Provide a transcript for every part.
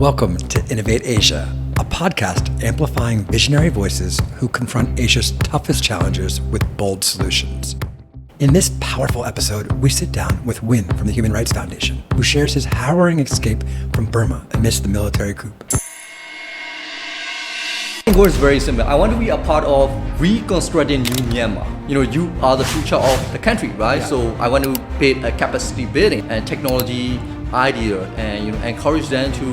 Welcome to Innovate Asia, a podcast amplifying visionary voices who confront Asia's toughest challenges with bold solutions. In this powerful episode, we sit down with Wynn from the Human Rights Foundation, who shares his harrowing escape from Burma amidst the military coup. My goal is very simple. I want to be a part of reconstructing new Myanmar. You are the future of the country, right? Yeah. So I want to build a capacity building and technology idea and encourage them to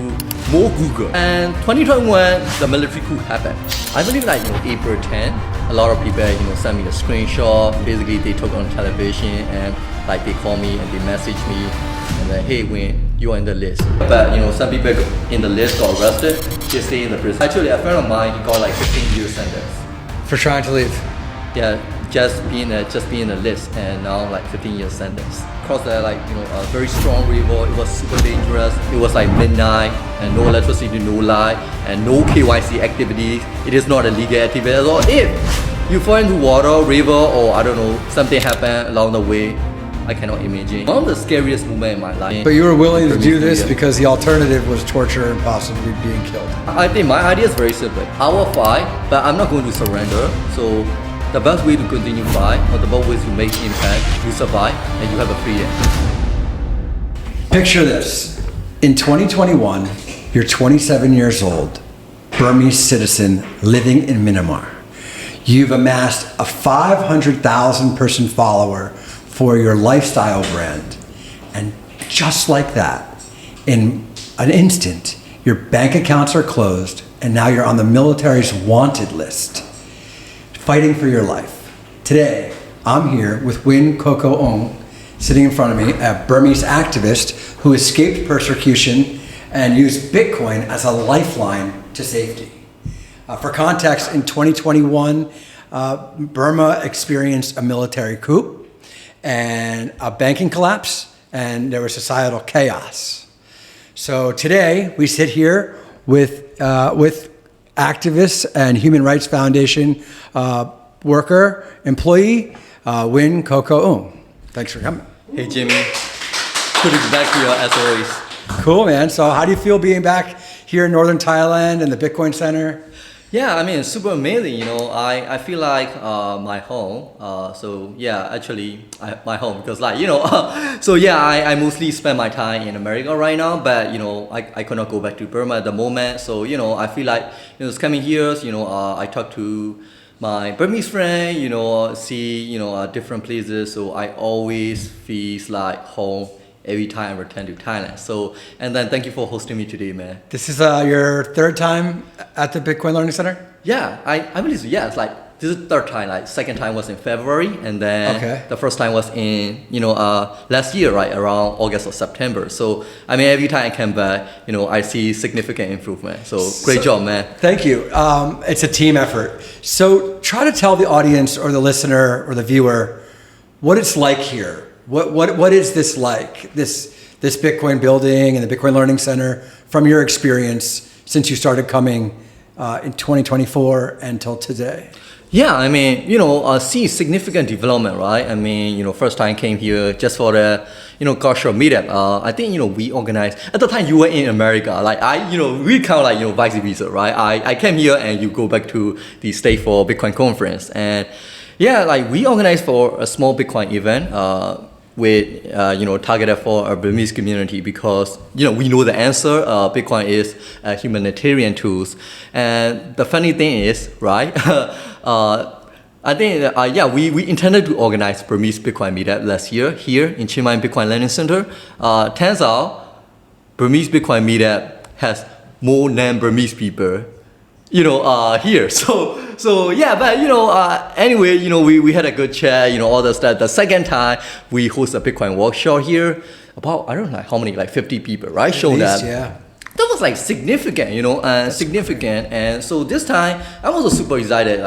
more Google. And 2021, the military coup happened. I believe April 10, a lot of people sent me a screenshot. Basically, they took on television and they call me and they message me and then, hey, Wynn, you are in the list. But some people in the list got arrested. They stay in the prison. Actually, a friend of mine, he got 15 years sentence For trying to leave. Yeah, just being in the list, and now 15 years sentence. Crossed a very strong river. It was super dangerous. It was midnight and no electricity, no light, and no KYC activities. It is not a legal activity at all. If you fall into water, river, or I don't know, something happened along the way, I cannot imagine. One of the scariest moments in my life. But you were willing to do this because the alternative was torture and possibly being killed. I think my idea is very simple. I will fight, but I'm not going to surrender. So the best way to continue fight, or the best way to make impact, you survive and you have a freedom. Picture this. In 2021, you're 27 years old, Burmese citizen living in Myanmar. You've amassed a 500,000 person follower for your lifestyle brand. And just like that, in an instant, your bank accounts are closed and now you're on the military's wanted list, fighting for your life. Today, I'm here with Wynn Koko Aung, sitting in front of me, a Burmese activist who escaped persecution and used Bitcoin as a lifeline to safety. For context, in 2021, Burma experienced a military coup and a banking collapse, and there was societal chaos. So today, we sit here with activists and Human Rights Foundation worker, employee, Wynn Koko Aung. Thanks for coming. Hey Jimmy, good to be back here as always. Cool, man. So how do you feel being back here in Northern Thailand and the Bitcoin Center? Yeah, I mean, it's super amazing, I feel like my home, my home, because I mostly spend my time in America right now, but I could not go back to Burma at the moment, so I feel like it's coming here, I talk to my Burmese friend, see different places, so I always feel like home every time I return to Thailand. So, and then thank you for hosting me today, man. This is your third time at the Bitcoin Learning Center? Yeah, I believe so. Yeah, it's this is the third time. Second time was in February, and then the first time was in last year, right around August or September. So I mean, every time I come back, I see significant improvement. So great job, man. Thank you. It's a team effort. So try to tell the audience or the listener or the viewer what it's like here. What is this like? This Bitcoin building and the Bitcoin Learning Center from your experience since you started coming in 2024 until today? Yeah, I mean, see significant development, right? I mean, first time came here just for the, cultural meetup. I think, we organized, at the time you were in America, we kind of vice versa, right? I came here and you go back to the state for Bitcoin conference. And yeah, we organized for a small Bitcoin event, with targeted for a Burmese community because we know the answer. Bitcoin is humanitarian tools, and the funny thing is, right? I think we intended to organize Burmese Bitcoin meetup last year here in Chiang Mai Bitcoin Learning Center. Turns out Burmese Bitcoin meetup has more non-Burmese people here. So yeah, but anyway, we had a good chat, all the stuff. The second time we host a Bitcoin workshop here, about I don't know how many, 50 people, right? Show that. Yeah. That was significant, significant. And so this time I was also super excited.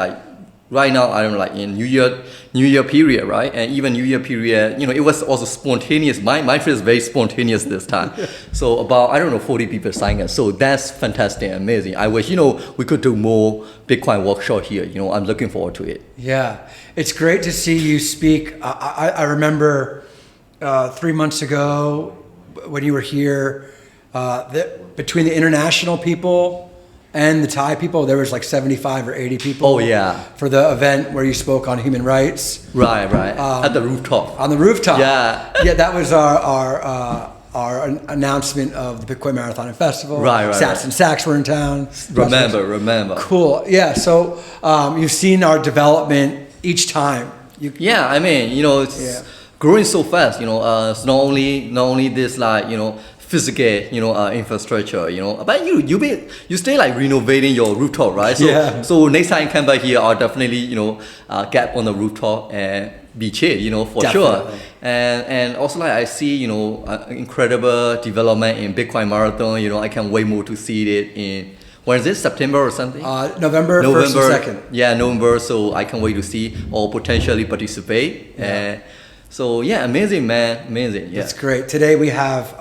Right now, I don't know, in New Year period, right? And even New Year period, it was also spontaneous. My trip is very spontaneous this time. So about, 40 people signed up. So that's fantastic, amazing. I wish, we could do more Bitcoin workshop here. I'm looking forward to it. Yeah, it's great to see you speak. I remember 3 months ago when you were here, Between the international people and the Thai people, there was like 75 or 80 people. Oh, yeah. For the event where you spoke on human rights. Right. At the rooftop. On the rooftop. Yeah. Yeah, that was our announcement of the Bitcoin Marathon and Festival. Right. Sats and Sacks were in town. Remember. Cool. Yeah. So you've seen our development each time. Yeah, I mean, it's growing so fast. It's not only this like physical infrastructure. But you stay like renovating your rooftop, right? So next time I come back here, I'll definitely get on the rooftop and be chill, for Definitely. sure. And also like I see incredible development in Bitcoin Marathon. I can't wait more to see it in. When is it? September or something? November 1st and 2nd. Yeah, November. So I can't wait to see or potentially participate. Yeah. So yeah, amazing, man. Amazing. Yeah. That's great. Today we have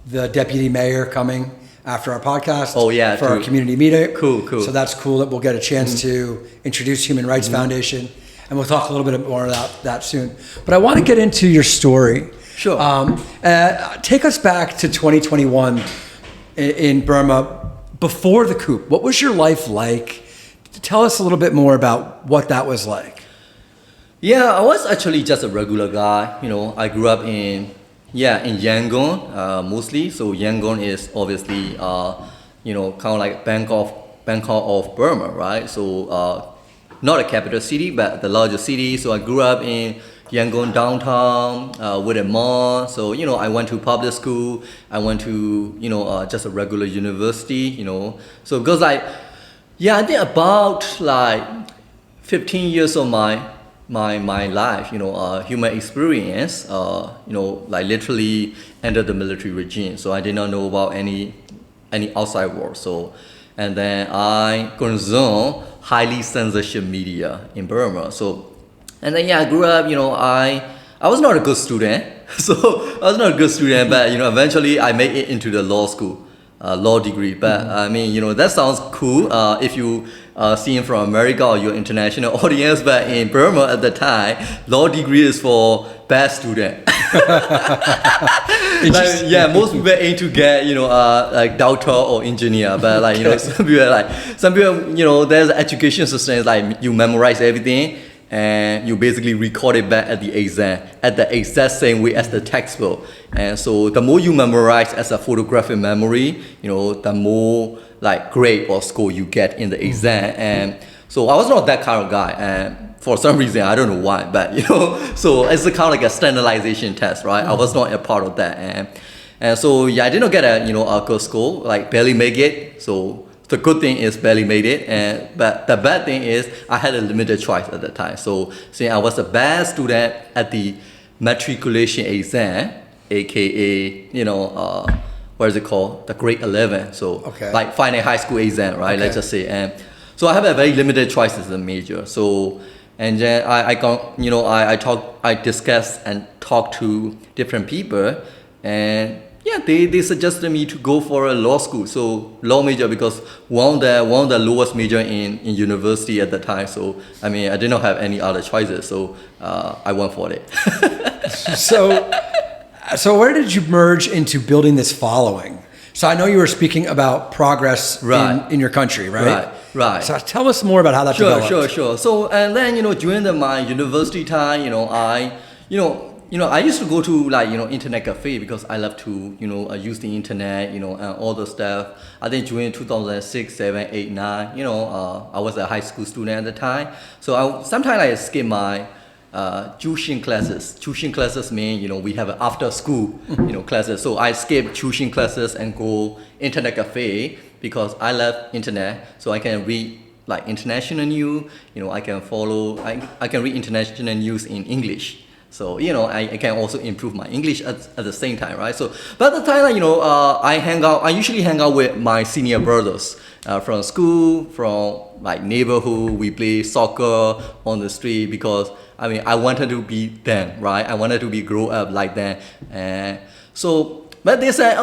the deputy mayor coming after our podcast. Oh, yeah, for our community meeting. Cool. So that's cool that we'll get a chance to introduce Human Rights Foundation, and we'll talk a little bit more about that soon. But I want to get into your story. Sure. Take us back to 2021 in Burma. Before the coup, what was your life like? Tell us a little bit more about what that was like. Yeah, I was actually just a regular guy. I grew up in Yangon mostly. So Yangon is obviously kind of like Bangkok of Burma, right? So not a capital city, but the largest city. So I grew up in Yangon downtown with a mall. So I went to public school. I went to just a regular university. So it goes like I think about like 15 years of my life, human experience, like literally entered the military regime. So I did not know about any outside world. So and then I consume highly censorship media in Burma. So. And then I grew up, I was not a good student. So I was not a good student, but eventually I made it into the law school, law degree. But I mean, that sounds cool if you see it from America or your international audience. But in Burma at the time, law degree is for bad student. Most people aim to get like doctor or engineer, but like some people there's an education system is like you memorize everything. And you basically record it back at the exam at the exact same way as the textbook. And so the more you memorize as a photographic memory, the more like grade or score you get in the exam. And so I was not that kind of guy. And for some reason, I don't know why, but so it's a kind of like a standardization test, right? I was not a part of that. And so I did not get a good score, like barely make it. So the good thing is barely made it, but the bad thing is I had a limited choice at the time. So since I was a bad student at the matriculation exam, aka what is it called, the grade 11. So like final high school exam, right? Let's just say, and so I have a very limited choice as a major. So and then I discussed and talked to different people, and they suggested me to go for a law school, so law major, because one of the lowest major in university at the time. So I mean, I did not have any other choices, so I went for it. So where did you merge into building this following? So I know you were speaking about progress in your country, right? Right. So tell us more about how that developed. Sure. So and then during my university time, I used to go to like internet cafe because I love to use the internet and all the stuff. I think during 2006, 7, 8, 9, I was a high school student at the time. So sometimes I skip my tuition classes. Tuition classes mean we have after school classes. So I skip tuition classes and go internet cafe because I love internet. So I can read like international news. I can follow. I can read international news in English. So I can also improve my English at the same time, right? So but at the time, I usually hang out with my senior brothers from school, from like neighborhood. We play soccer on the street because I wanted to be them, right? I wanted to be grow up like that. And so, but they said,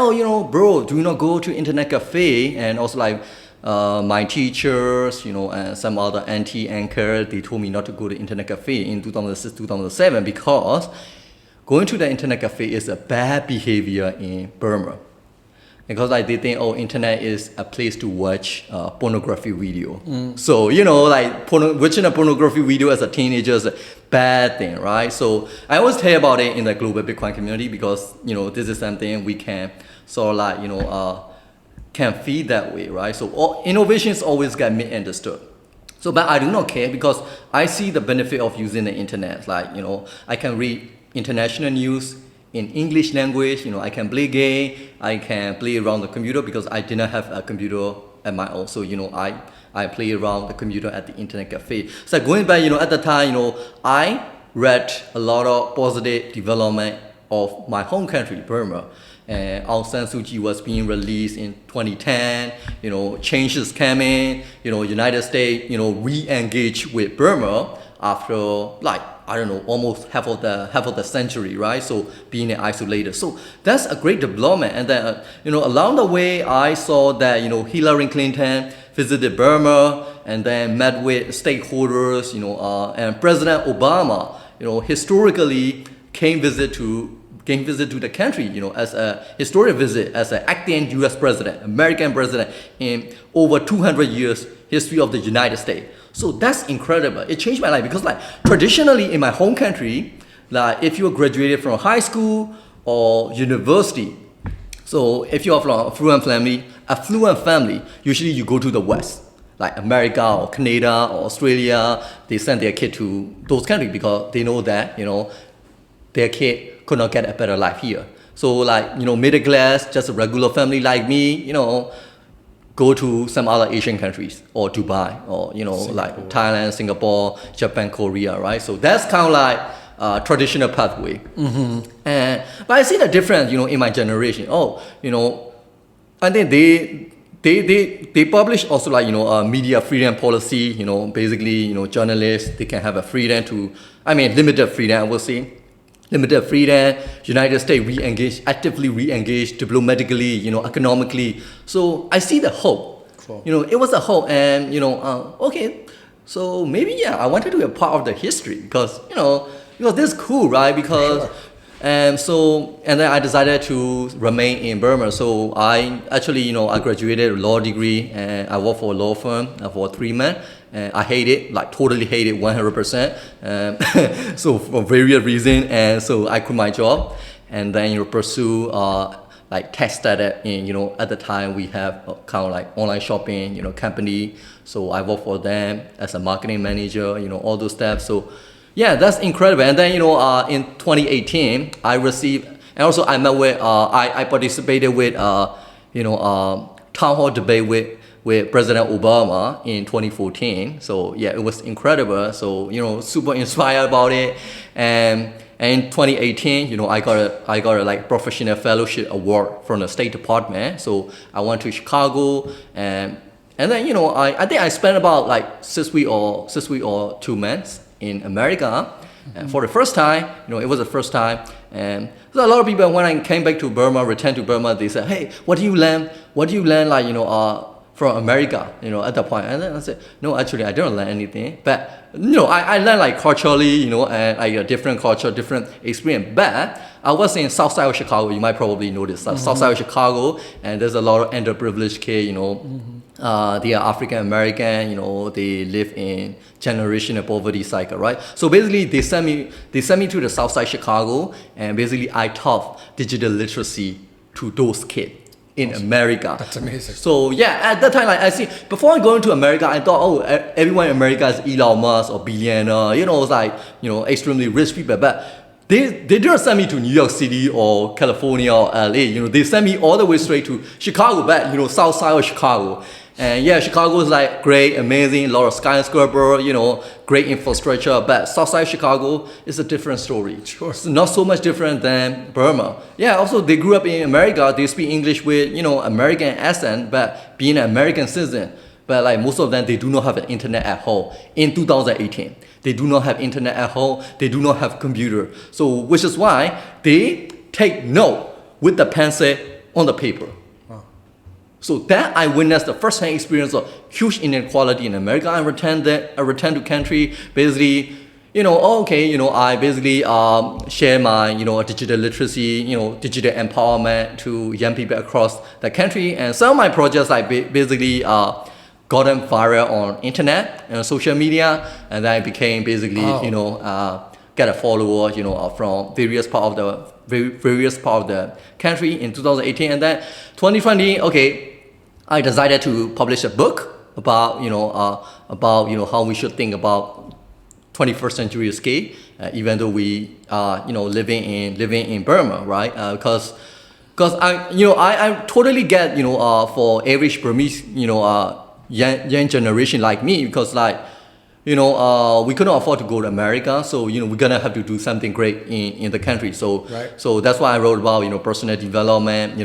bro, do not go to internet cafe. And also like my teachers, and some other anti-anchor, they told me not to go to internet cafe in 2006, 2007 because going to the internet cafe is a bad behavior in Burma. because like they think, oh, internet is a place to watch pornography video. So like watching a pornography video as a teenager is a bad thing, right? So I always tell about it in the global Bitcoin community because this is something we can sort of like can feed that way, right? So all innovations always get misunderstood. So, but I do not care because I see the benefit of using the internet. Like, I can read international news in English language. I can play game. I can play around the computer because I did not have a computer at my own. So, I play around the computer at the internet cafe. So going back, at the time, I read a lot of positive development of my home country, Burma. And Aung San Suu Kyi was being released in 2010. Changes came in. United States, re-engaged with Burma after almost half of the century, right? So being isolated. So that's a great development. And then along the way, I saw that Hillary Clinton visited Burma and then met with stakeholders. And President Obama, historically came visit to the country, as a historic visit, as an acting U.S. president, American president in over 200 years history of the United States. So that's incredible. It changed my life because like traditionally in my home country, like if you graduated from high school or university, so if you're from an affluent family, usually you go to the West, like America or Canada or Australia. They send their kid to those countries because they know that, their kid could not get a better life here. So like, middle class, just a regular family like me, go to some other Asian countries or Dubai or, like Thailand, Singapore, Japan, Korea, right? So that's kind of like traditional pathway. But I see the difference, in my generation. I think they publish also like, media freedom policy, basically, journalists, they can have a freedom limited freedom, I will say. Limited freedom, United States actively re-engaged diplomatically, economically. So I see the hope. Cool. It was a hope and, okay, so maybe, I wanted to be a part of the history because this is cool, right? Because, sure. And then I decided to remain in Burma. So I actually, I graduated a law degree and I worked for a law firm for 3 months. And I hate it, like totally hate it 100%. So for various reasons, and so I quit my job and then pursue like tech startup. In at the time we have kind of like online shopping company. So I work for them as a marketing manager. All those steps. So yeah, that's incredible. And then in 2018 I received, and also I met with I participated with town hall debate with President Obama in 2014. So yeah, it was incredible. So super inspired about it. And in 2018, I got a like professional fellowship award from the State Department. So I went to Chicago and then I think I spent about like 6 weeks or 2 months in America. And for the first time, it was the first time. And so a lot of people, when I came back to Burma, returned to Burma, they said, hey, what do you learn? Like, from America, at that point. And then I said, no, actually, I didn't learn anything. But, I learned like culturally, and like a different culture, different experience. But I was in south side of Chicago. You might probably know this. South side of Chicago. And there's a lot of underprivileged kids, they are African American, they live in generational poverty cycle, right? So basically, they sent me to the south side Chicago. And basically, I taught digital literacy to those kids in America. That's amazing. So yeah, at that time, like I see, before going to America, I thought, oh, everyone in America is Elon Musk or billionaire, it's like, extremely rich people. But they didn't send me to New York City or California or LA. They sent me all the way straight to Chicago, back, south side of Chicago. And yeah, Chicago is like great, amazing, a lot of skyscraper, great infrastructure. But Southside Chicago is a different story. Sure. It's not so much different than Burma. Yeah, also they grew up in America. They speak English with, American accent, but being an American citizen. But like most of them, they do not have an internet at home in 2018. They do not have internet at home. They do not have computer. So which is why they take note with the pencil on the paper. So that I witnessed the first-hand experience of huge inequality in America. I returned to country, basically, I basically share my, digital literacy, digital empowerment to young people across the country. And some of my projects like basically gotten viral on internet and social media, and then I became basically, get a follower, from various part of the country in 2018, and then 2020. I decided to publish a book about how we should think about 21st century scale, even though we are living in Burma, right? Because I totally get for average Burmese young generation like me, because we couldn't afford to go to America, so we're gonna have to do something great in the country. So so that's why I wrote about personal development,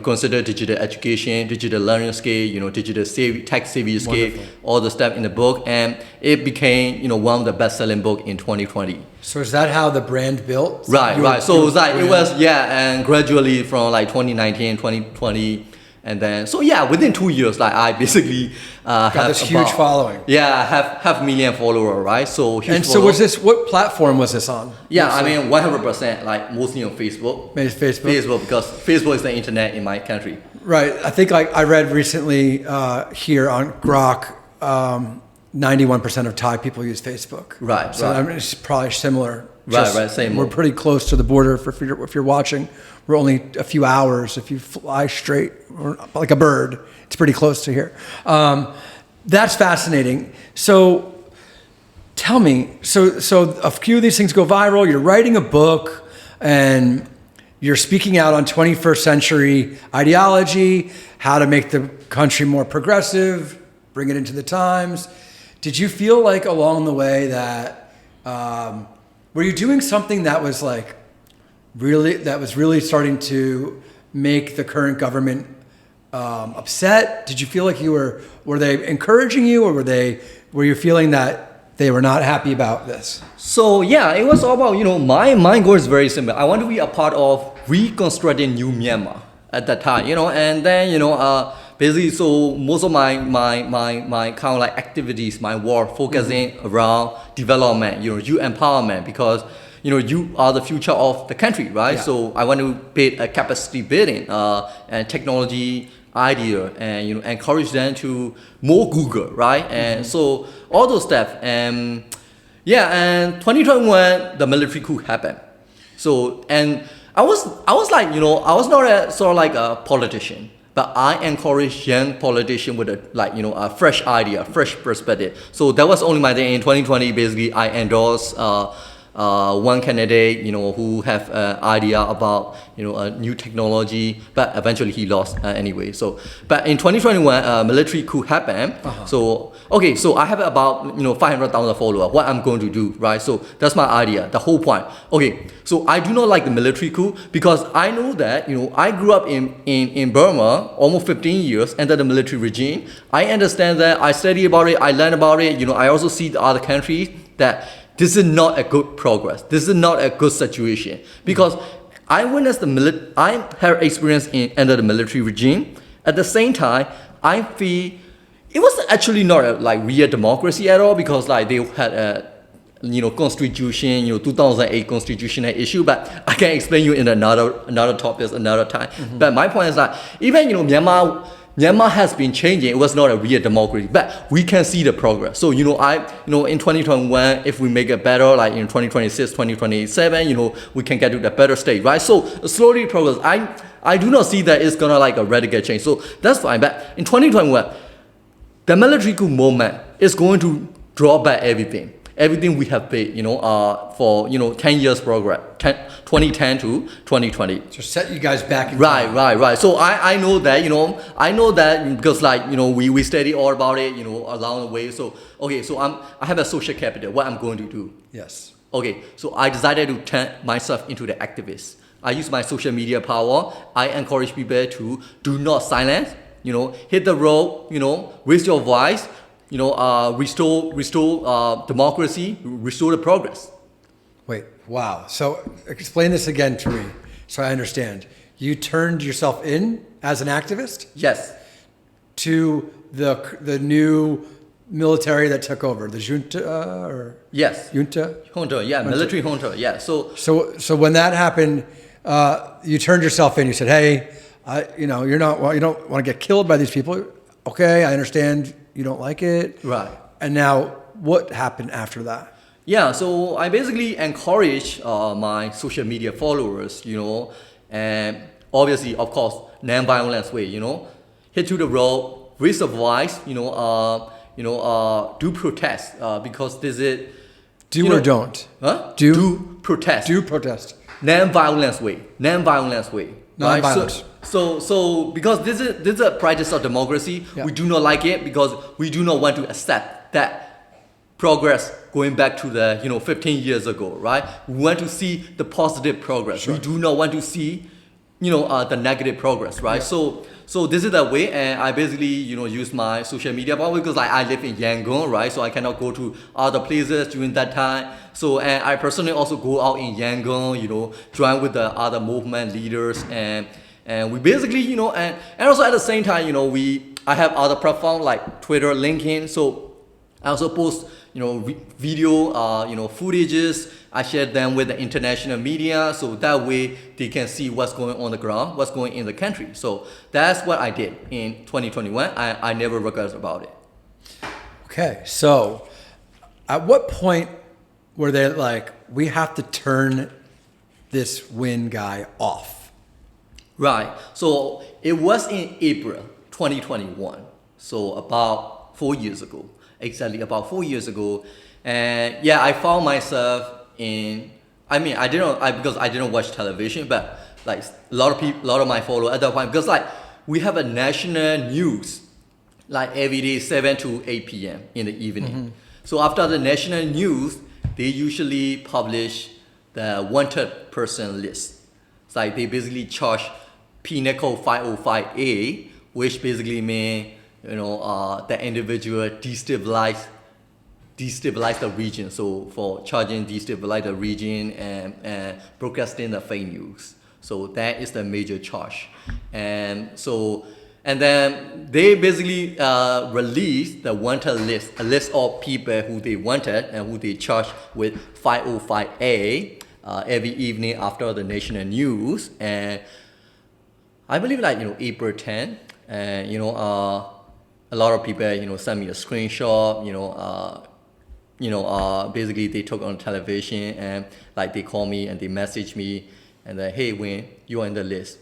consider digital education, digital learning skill, digital tech savvy skill, all the stuff in the book, and it became one of the best-selling book in 2020. So is that how the brand built? Right. So it was and gradually from 2019, 2020. And then, within 2 years, I basically got this huge following. Yeah, have 500,000 followers, right? So huge. And so what platform was this on? Yeah, 100%, mostly on Facebook. Facebook, because Facebook is the internet in my country. Right. I think I read recently here on Grok, 91% of Thai people use Facebook. Right. So I mean, it's probably similar. Right. Same. We're pretty close to the border. If you're watching, we're only a few hours. If you fly straight like a bird, it's pretty close to here. That's fascinating. So tell me, so a few of these things go viral. You're writing a book, and you're speaking out on 21st century ideology, how to make the country more progressive, bring it into the times. Did you feel like along the way that were you doing something that was really starting to make the current government upset? Did you feel like were they encouraging you, or were you feeling that they were not happy about this? So it was all about my goal is very simple. I want to be a part of reconstructing new Myanmar at that time, and then basically, so most of my kind of activities, my work focusing around development, you empowerment, because you are the future of the country, right? Yeah. So I want to build a capacity building and technology idea, and encourage them to more Google, right? And so all those stuff, and 2021 the military coup happened. So and I was I was not a sort of like a politician. But I encourage young politicians with a fresh idea, fresh perspective. So that was only my thing. In 2020, basically, I endorsed one candidate, who have an idea about, a new technology, but eventually he lost anyway. So, but in 2021, military coup happened. So I have about 500,000 followers. What I'm going to do, right? So that's my idea. The whole point. So I do not like the military coup, because I know that I grew up in Burma almost 15 years under the military regime. I understand that. I study about it. I learn about it. I also see the other countries that this is not a good progress. This is not a good situation, because I witnessed I have experience under the military regime. At the same time, I feel it was actually not a real democracy at all, because they had a constitution, 2008 constitutional issue, but I can explain you in another topic another time. But my point is that even Myanmar has been changing. It was not a real democracy, but we can see the progress. So in 2021, if we make it better, in 2026, 2027, we can get to the better state, right? So slowly progress. I do not see that it's gonna a radical change. So that's fine. But in 2021, the military coup movement is going to draw back everything we have paid, for 10 years progress, 2010 to 2020. So set you guys back in time. Right. So I know that, because we study all about it, along the way. So I have a social capital. What I'm going to do? Yes. So I decided to turn myself into the activist. I use my social media power. I encourage people to do not silence. Hit the road. Raise your voice. Restore democracy, restore the progress. Wait, wow. So explain this again to me, so I understand. You turned yourself in as an activist? Yes. To the new military that took over, the junta or Yes. junta. Junta, yeah, military junta, yeah. So when that happened, you turned yourself in. You said, "Hey, you don't want to get killed by these people. Okay, I understand you don't like it." Right. And now, what happened after that? Yeah, so I basically encourage my social media followers, and obviously, of course, non-violence way, hit to the road, raise a voice, do protest because this is Do or don't? Huh? Do protest. Do protest. Non-violence way. Non-violence. Non-violence. Right? So because this is a practice of democracy, Yeah. we do not like it because we do not want to accept that progress going back to the 15 years ago, right? We want to see the positive progress. Sure. We do not want to see the negative progress, right? Yeah. So this is the way, and I basically use my social media because I live in Yangon, right? So I cannot go to other places during that time. So and I personally also go out in Yangon, join with the other movement leaders, and we basically and also at the same time I have other platforms like Twitter, LinkedIn. So I also post video footages. I share them with the international media, so that way they can see what's going on the ground, what's going in the country. So that's what I did in 2021. I never regret about it. Okay, so at what point were they like, we have to turn this Wynn guy off? Right. So it was in April 2021. So about 4 years ago. Exactly about 4 years ago. And yeah, I found myself because I didn't watch television, but like a lot of my followers at that point, because like we have a national news like every day 7 to 8 p.m. in the evening. Mm-hmm. So after the national news, they usually publish the wanted person list. It's like they basically charge penal code 505A, which basically means the individual destabilize the region. So for charging destabilize the region and broadcasting the fake news. So that is the major charge. And then they basically released the wanted list, a list of people who they wanted and who they charged with 505A every evening after the national news. And I believe April 10, and a lot of people send me a screenshot, basically they took on television and like they call me and they message me and then, hey Wynn, you're in the list,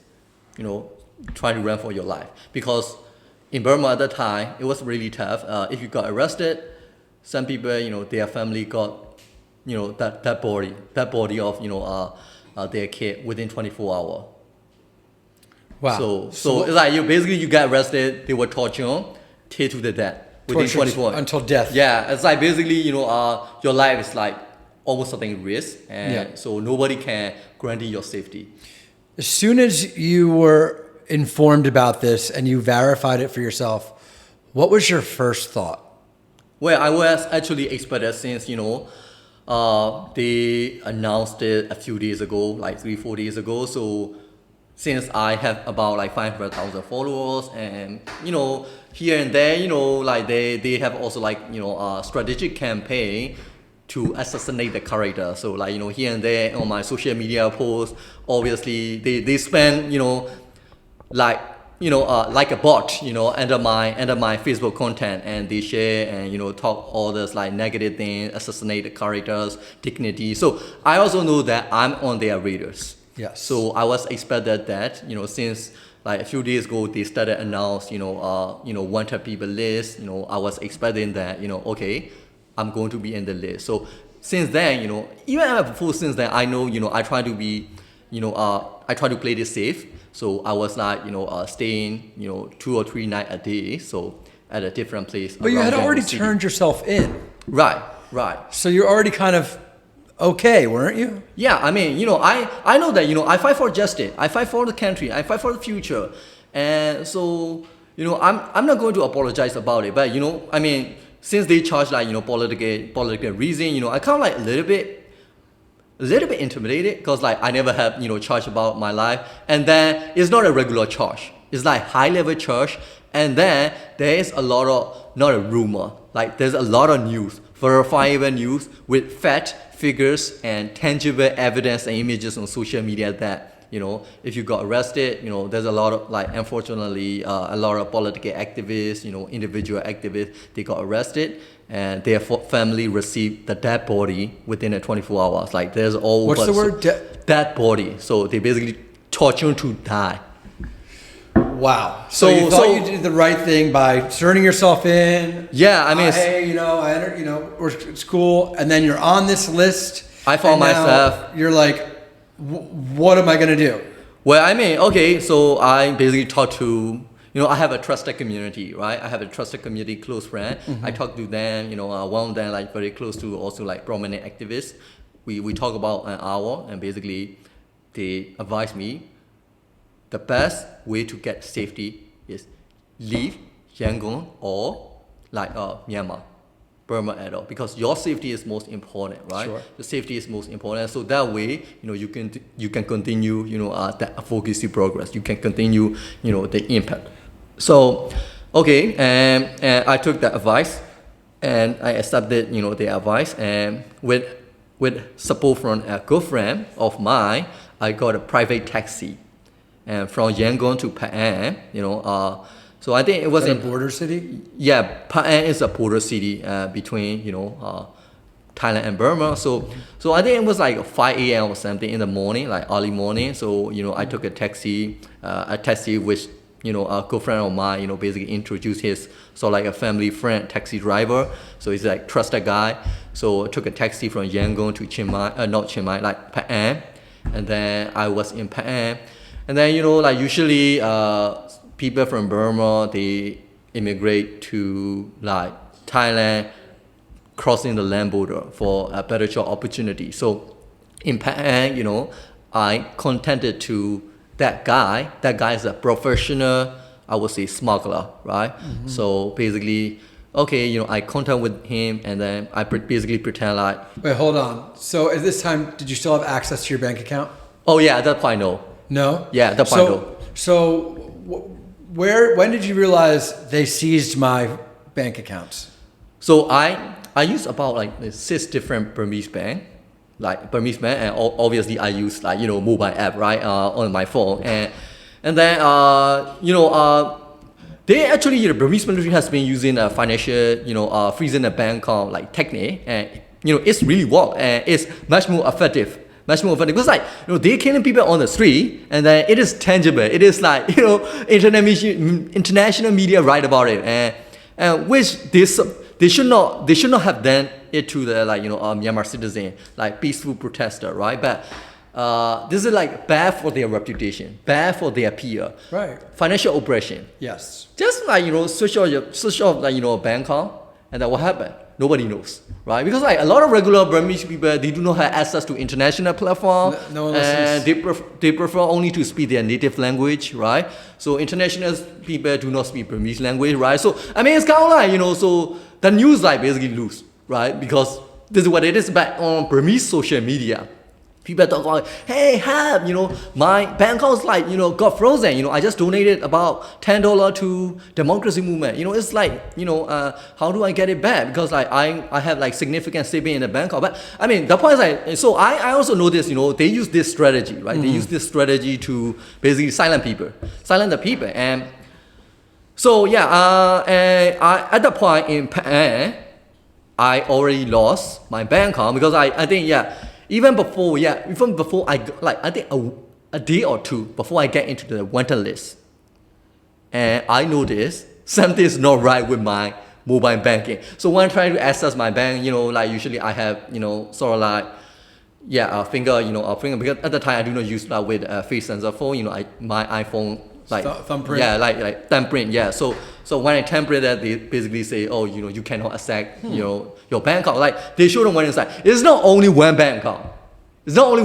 try to run for your life. Because in Burma at the time, it was really tough. If you got arrested, some people, their family got, that body of, their kid within 24 hours. Wow. So it's like you got arrested, they were tortured, till to the death within 24 hours. Until death. Yeah, it's like basically, your life is like almost something risk, and so nobody can guarantee your safety. As soon as you were informed about this and you verified it for yourself, what was your first thought? Well, I was actually expected since, they announced it a few days ago, like 3-4 days ago. So since I have about like 500,000 followers and, here and there, they have also a strategic campaign to assassinate the character. So here and there on my social media posts, obviously they spend, like a bot, under my Facebook content, and they share and talk all this like negative things, assassinate the characters, dignity. So I also know that I'm on their radars. Yes. So I was expected that since like a few days ago they started announce wanted people list. I was expecting that okay, I'm going to be in the list. So since then even before since then I know I try to be I try to play this safe. So I was like, staying, 2 or 3 nights a day. So at a different place. But you had already turned yourself in. Right. So you're already kind of okay, weren't you? Yeah, I mean, I know that, I fight for justice. I fight for the country. I fight for the future. And so, I'm not going to apologize about it. But, I mean, since they charge like, political reason, I kind of like a little bit intimidated because like I never have charge about my life, and then it's not a regular charge, it's like high level charge, and then there is a lot of not a rumor, Like there's a lot of news, verifiable news with fact, figures, and tangible evidence and images on social media that, if you got arrested, there's a lot of, like, unfortunately, a lot of political activists, individual activists, they got arrested and their family received the dead body within the 24 hours. Like there's all. What's the word? Dead body. So they basically torture to die. Wow. So you thought you did the right thing by turning yourself in. Yeah, I mean, hey, I entered, it's cool, and then you're on this list. I found myself. You're like, what am I gonna do? Well, I mean, okay, so I basically talk to, I have a trusted community, right? I have a trusted community, close friend. Mm-hmm. I talk to them, one of them like very close to also like prominent activists. We talk about an hour, and basically they advise me the best way to get safety is leave Yangon or like Myanmar, Burma at all, because your safety is most important, right? Sure. The safety is most important. So that way, you can continue, that advocacy progress. You can continue, the impact. So, okay, and I took that advice, and I accepted, the advice, and with support from a good friend of mine, I got a private taxi. And from Yangon to Phang, so I think it was a border city. Yeah, Phang is a border city between Thailand and Burma. So I think it was like 5 a.m. or something in the morning, like early morning. So I took a taxi which a good friend of mine basically introduced his sort of like a family friend taxi driver. So he's like trusted guy. So I took a taxi from Yangon to not Chiang Mai, like Phang, and then I was in Phang. And then, like usually people from Burma, they immigrate to like Thailand, crossing the land border for a better job opportunity. So in Phang, I contacted to that guy. That guy is a professional, I would say, smuggler, right? Mm-hmm. So basically, okay, I contact with him, and then I basically pretend like... Wait, hold on. So at this time, did you still have access to your bank account? Oh yeah, at that point, no. No? Yeah, the point. So when did you realize they seized my bank accounts? So I use about like 6 different Burmese bank, and obviously I use like mobile app, right, on my phone, and then they actually Burmese military has been using a financial freezing a bank account like technique, and it's really work, and it's much more effective because they killing people on the street, and then it is tangible. It is like international media write about it, and which they should not have done it to the Myanmar citizen, like peaceful protester, right? But this is like bad for their reputation, bad for their PR, right? Financial oppression. Yes. Just like switch off a bank account, and then what happened? Nobody knows, right? Because like a lot of regular Burmese people, they do not have access to international platform, no and they prefer only to speak their native language, right? So international people do not speak Burmese language, right? So I mean, it's kind of like so the news like basically lose, right? Because this is what it is. But on Burmese social media, people talk about, hey, help, my bank account's like, got frozen. I just donated about $10 to democracy movement. It's like, how do I get it back? Because like I have like significant saving in the bank account. But I mean, the point is like, so I also noticed, they use this strategy, right? Mm-hmm. They use this strategy to basically silence the people. And so, yeah, and at the point in Phang, I already lost my bank account because I think, even before I think a day or two before I get into the wanted list, and I noticed something is not right with my mobile banking. So when I try to access my bank, like usually I have, sort of like, a finger, because at the time I do not use with a face sensor phone, my iPhone, like thumbprint. Yeah, like thumbprint. Yeah. So when I thumbprint that, they basically say, oh, you cannot access, your bank account. Like they show them one inside. It's not only one bank account. All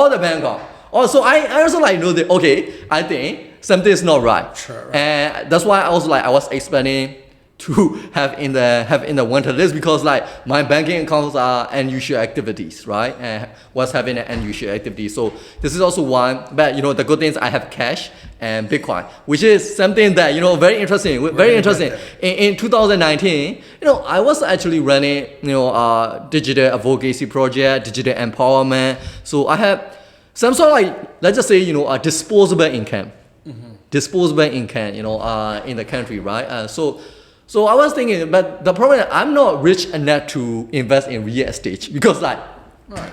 the bank account. Also, I also know that, okay, I think something is not right. Sure, right. And that's why I was explaining to have in the wanted list because like my banking accounts are unusual activities, right? And was having an unusual activity. So this is also one. But you know, the good thing is I have cash and Bitcoin, which is something that you know very interesting. Very interesting. In 2019, you know, I was actually running digital advocacy project, digital empowerment. So I have some sort of like, let's just say, you know, a disposable income. Disposable income, you know, in the country, right? So I was thinking, but the problem is I'm not rich enough to invest in real estate because like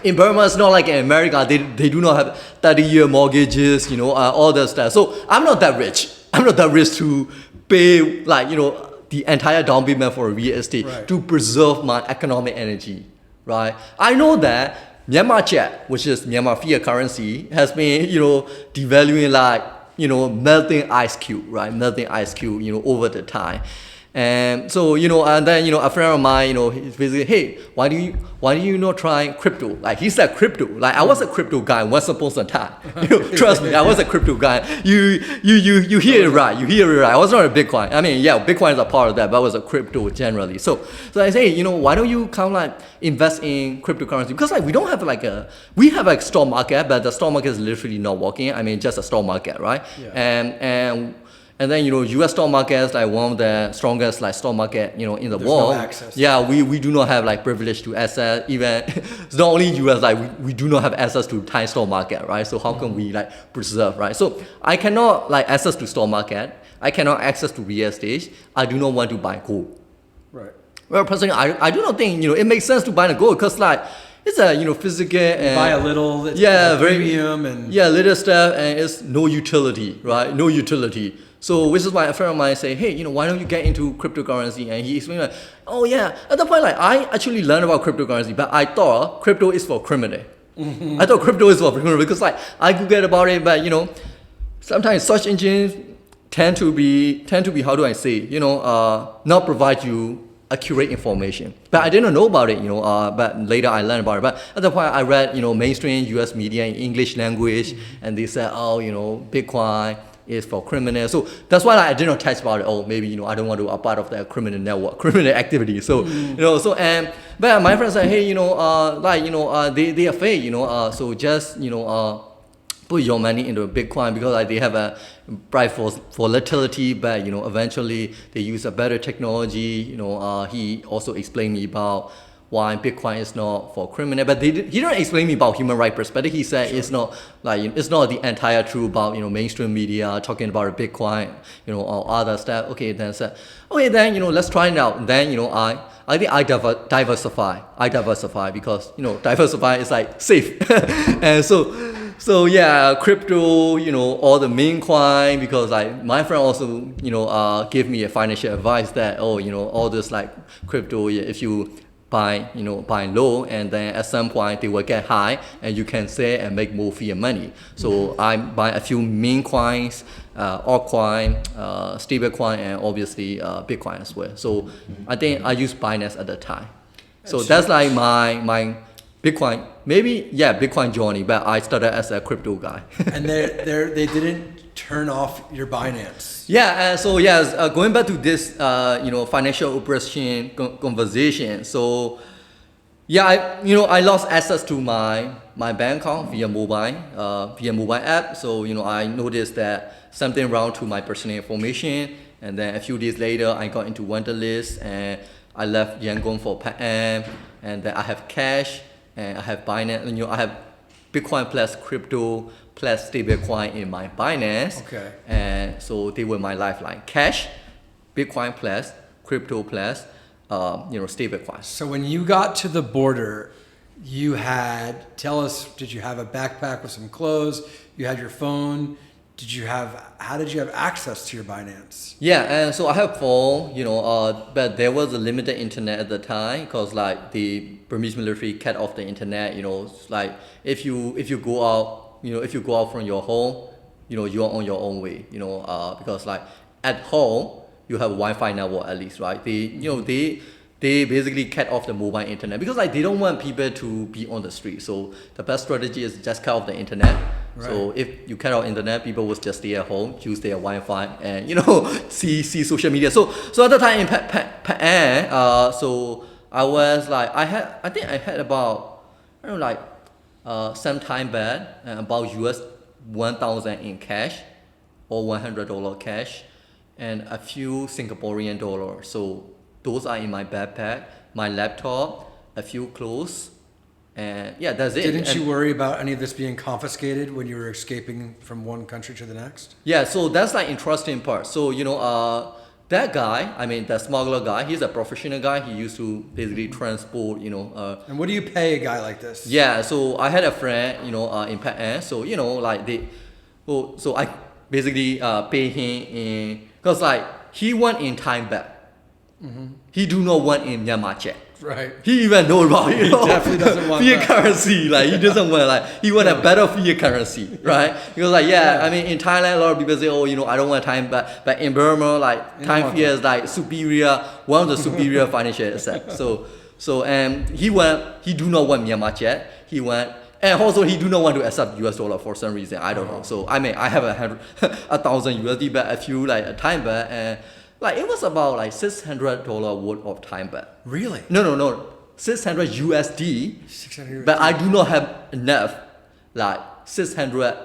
in Burma, it's not like in America, they do not have 30-year mortgages, you know, all that stuff. So I'm not that rich. I'm not that rich to pay like, you know, the entire down payment for real estate to preserve my economic energy, right? I know that Myanmar Kyat, which is Myanmar fiat currency, has been, you know, devaluing like, you know, melting ice cube, right? Melting ice cube, you know, over the time. And so, you know, and then, you know, a friend of mine, you know, he's basically, hey, why do you not try crypto? Like, he said crypto. Like, I was a crypto guy once upon a time. You know, trust me, I was a crypto guy. You hear it right. You hear it right. I was not a Bitcoin. I mean, yeah, Bitcoin is a part of that, but I was a crypto generally. So I say, you know, why don't you come like invest in cryptocurrency? Because like we don't have like we have like stock market, but the stock market is literally not working. I mean, just a stock market, right? Yeah. And then, you know, U.S. stock market is like one of the strongest like stock market, you know, in the world. No access. Yeah, we do not have like privilege to access even, it's not only U.S., like we do not have access to Thai stock market, right? So how can we like preserve, right? So I cannot like access to stock market. I cannot access to real estate. I do not want to buy gold. Right. Well, personally, I do not think, you know, it makes sense to buy the gold because like, it's a, you know, physical and buy a little, very premium and little stuff and it's no utility, right? No utility. So which is why a friend of mine say, hey, you know, why don't you get into cryptocurrency? And he explained like, oh yeah, at that point like I actually learned about cryptocurrency, but I thought crypto is for criminal. I thought crypto is for criminal because like I Googled about it, but you know, sometimes search engines tend to be how do I say, you know, not provide you accurate information. But I didn't know about it, you know, but later I learned about it. But at the point I read, you know, mainstream US media in English language and they said, oh, you know, Bitcoin is for criminals. So that's why I did not touch about it. Oh, maybe, you know, I don't want to be a part of that criminal network, criminal activity. So, you know, so, but my friends said, hey, you know, like, you know, they are fake, you know, so just, you know, put your money into Bitcoin because like they have a price volatility, but you know eventually they use a better technology. You know, he also explained me about why Bitcoin is not for criminal, but he didn't explain me about human rights perspective. He said it's not like it's not the entire truth about you know mainstream media talking about Bitcoin, you know, or other stuff. Okay, then said okay, then you know let's try it out. And then you know I think I diversify because you know diversify is like safe, and so yeah, crypto, you know, all the main coin because like my friend also, you know, gave me a financial advice that oh, you know, all this like crypto, if you buy low and then at some point they will get high and you can sell and make more fiat money. So I buy a few meme coins, altcoin, stable coin, and obviously Bitcoin as well. So I think I used Binance at the time. So that's like my Bitcoin, maybe, yeah, Bitcoin journey, but I started as a crypto guy. And they didn't turn off your Binance. Yeah, so yes, going back to this, you know, financial operation conversation. So, yeah, I lost access to my bank account via mobile app. So, you know, I noticed that something wrong to my personal information. And then a few days later, I got into wanted list and I left Yangon for Pan, and then I have cash. And I have Binance, you know, I have Bitcoin plus crypto plus stablecoin in my Binance. Okay. And so they were my lifeline. Cash, Bitcoin plus crypto plus, you know, stablecoin. So when you got to the border, tell us, did you have a backpack with some clothes? You had your phone? How did you have access to your Binance? Yeah, and so I have phone, you know, but there was a limited internet at the time because like the Burmese military cut off the internet, you know, like if you go out, you know, if you go out from your home, you know, you are on your own way, you know, because like at home you have Wi-Fi network at least, right? They basically cut off the mobile internet because like they don't want people to be on the street. So the best strategy is just cut off the internet, So if you cut out internet, people would just stay at home, use their Wi-Fi, and see social media. So at the time in Penang, so I was like, I think I had about, I don't know, like some time back, about US 1,000 in cash or $100 cash, and a few Singaporean dollars. So those are in my backpack, my laptop, a few clothes, and yeah, that's it. Didn't you worry about any of this being confiscated when you were escaping from one country to the next? Yeah, so that's like interesting part. So that guy, I mean the smuggler guy, he's a professional guy. He used to basically transport, And what do you pay a guy like this? Yeah, so I had a friend, in Penang. So so I basically pay him in, because like he went in time back. He do not want in Myanmar check. Right. He even know about He definitely doesn't want fiat that. currency. Like he doesn't want, like he want a better fiat currency, right? Because like I mean in Thailand a lot of people say, oh I don't want time, but in Burma like time fiat is like superior, one of the superior financial assets. So he do not want Myanmar check. He want. And also, he do not want to accept US dollar for some reason. I don't know. So I mean, I have 1,000 USD, but a few like a time back, and like it was about like $600 worth of time back. Really? No, 600 USD. 600 But I do not have enough, like 600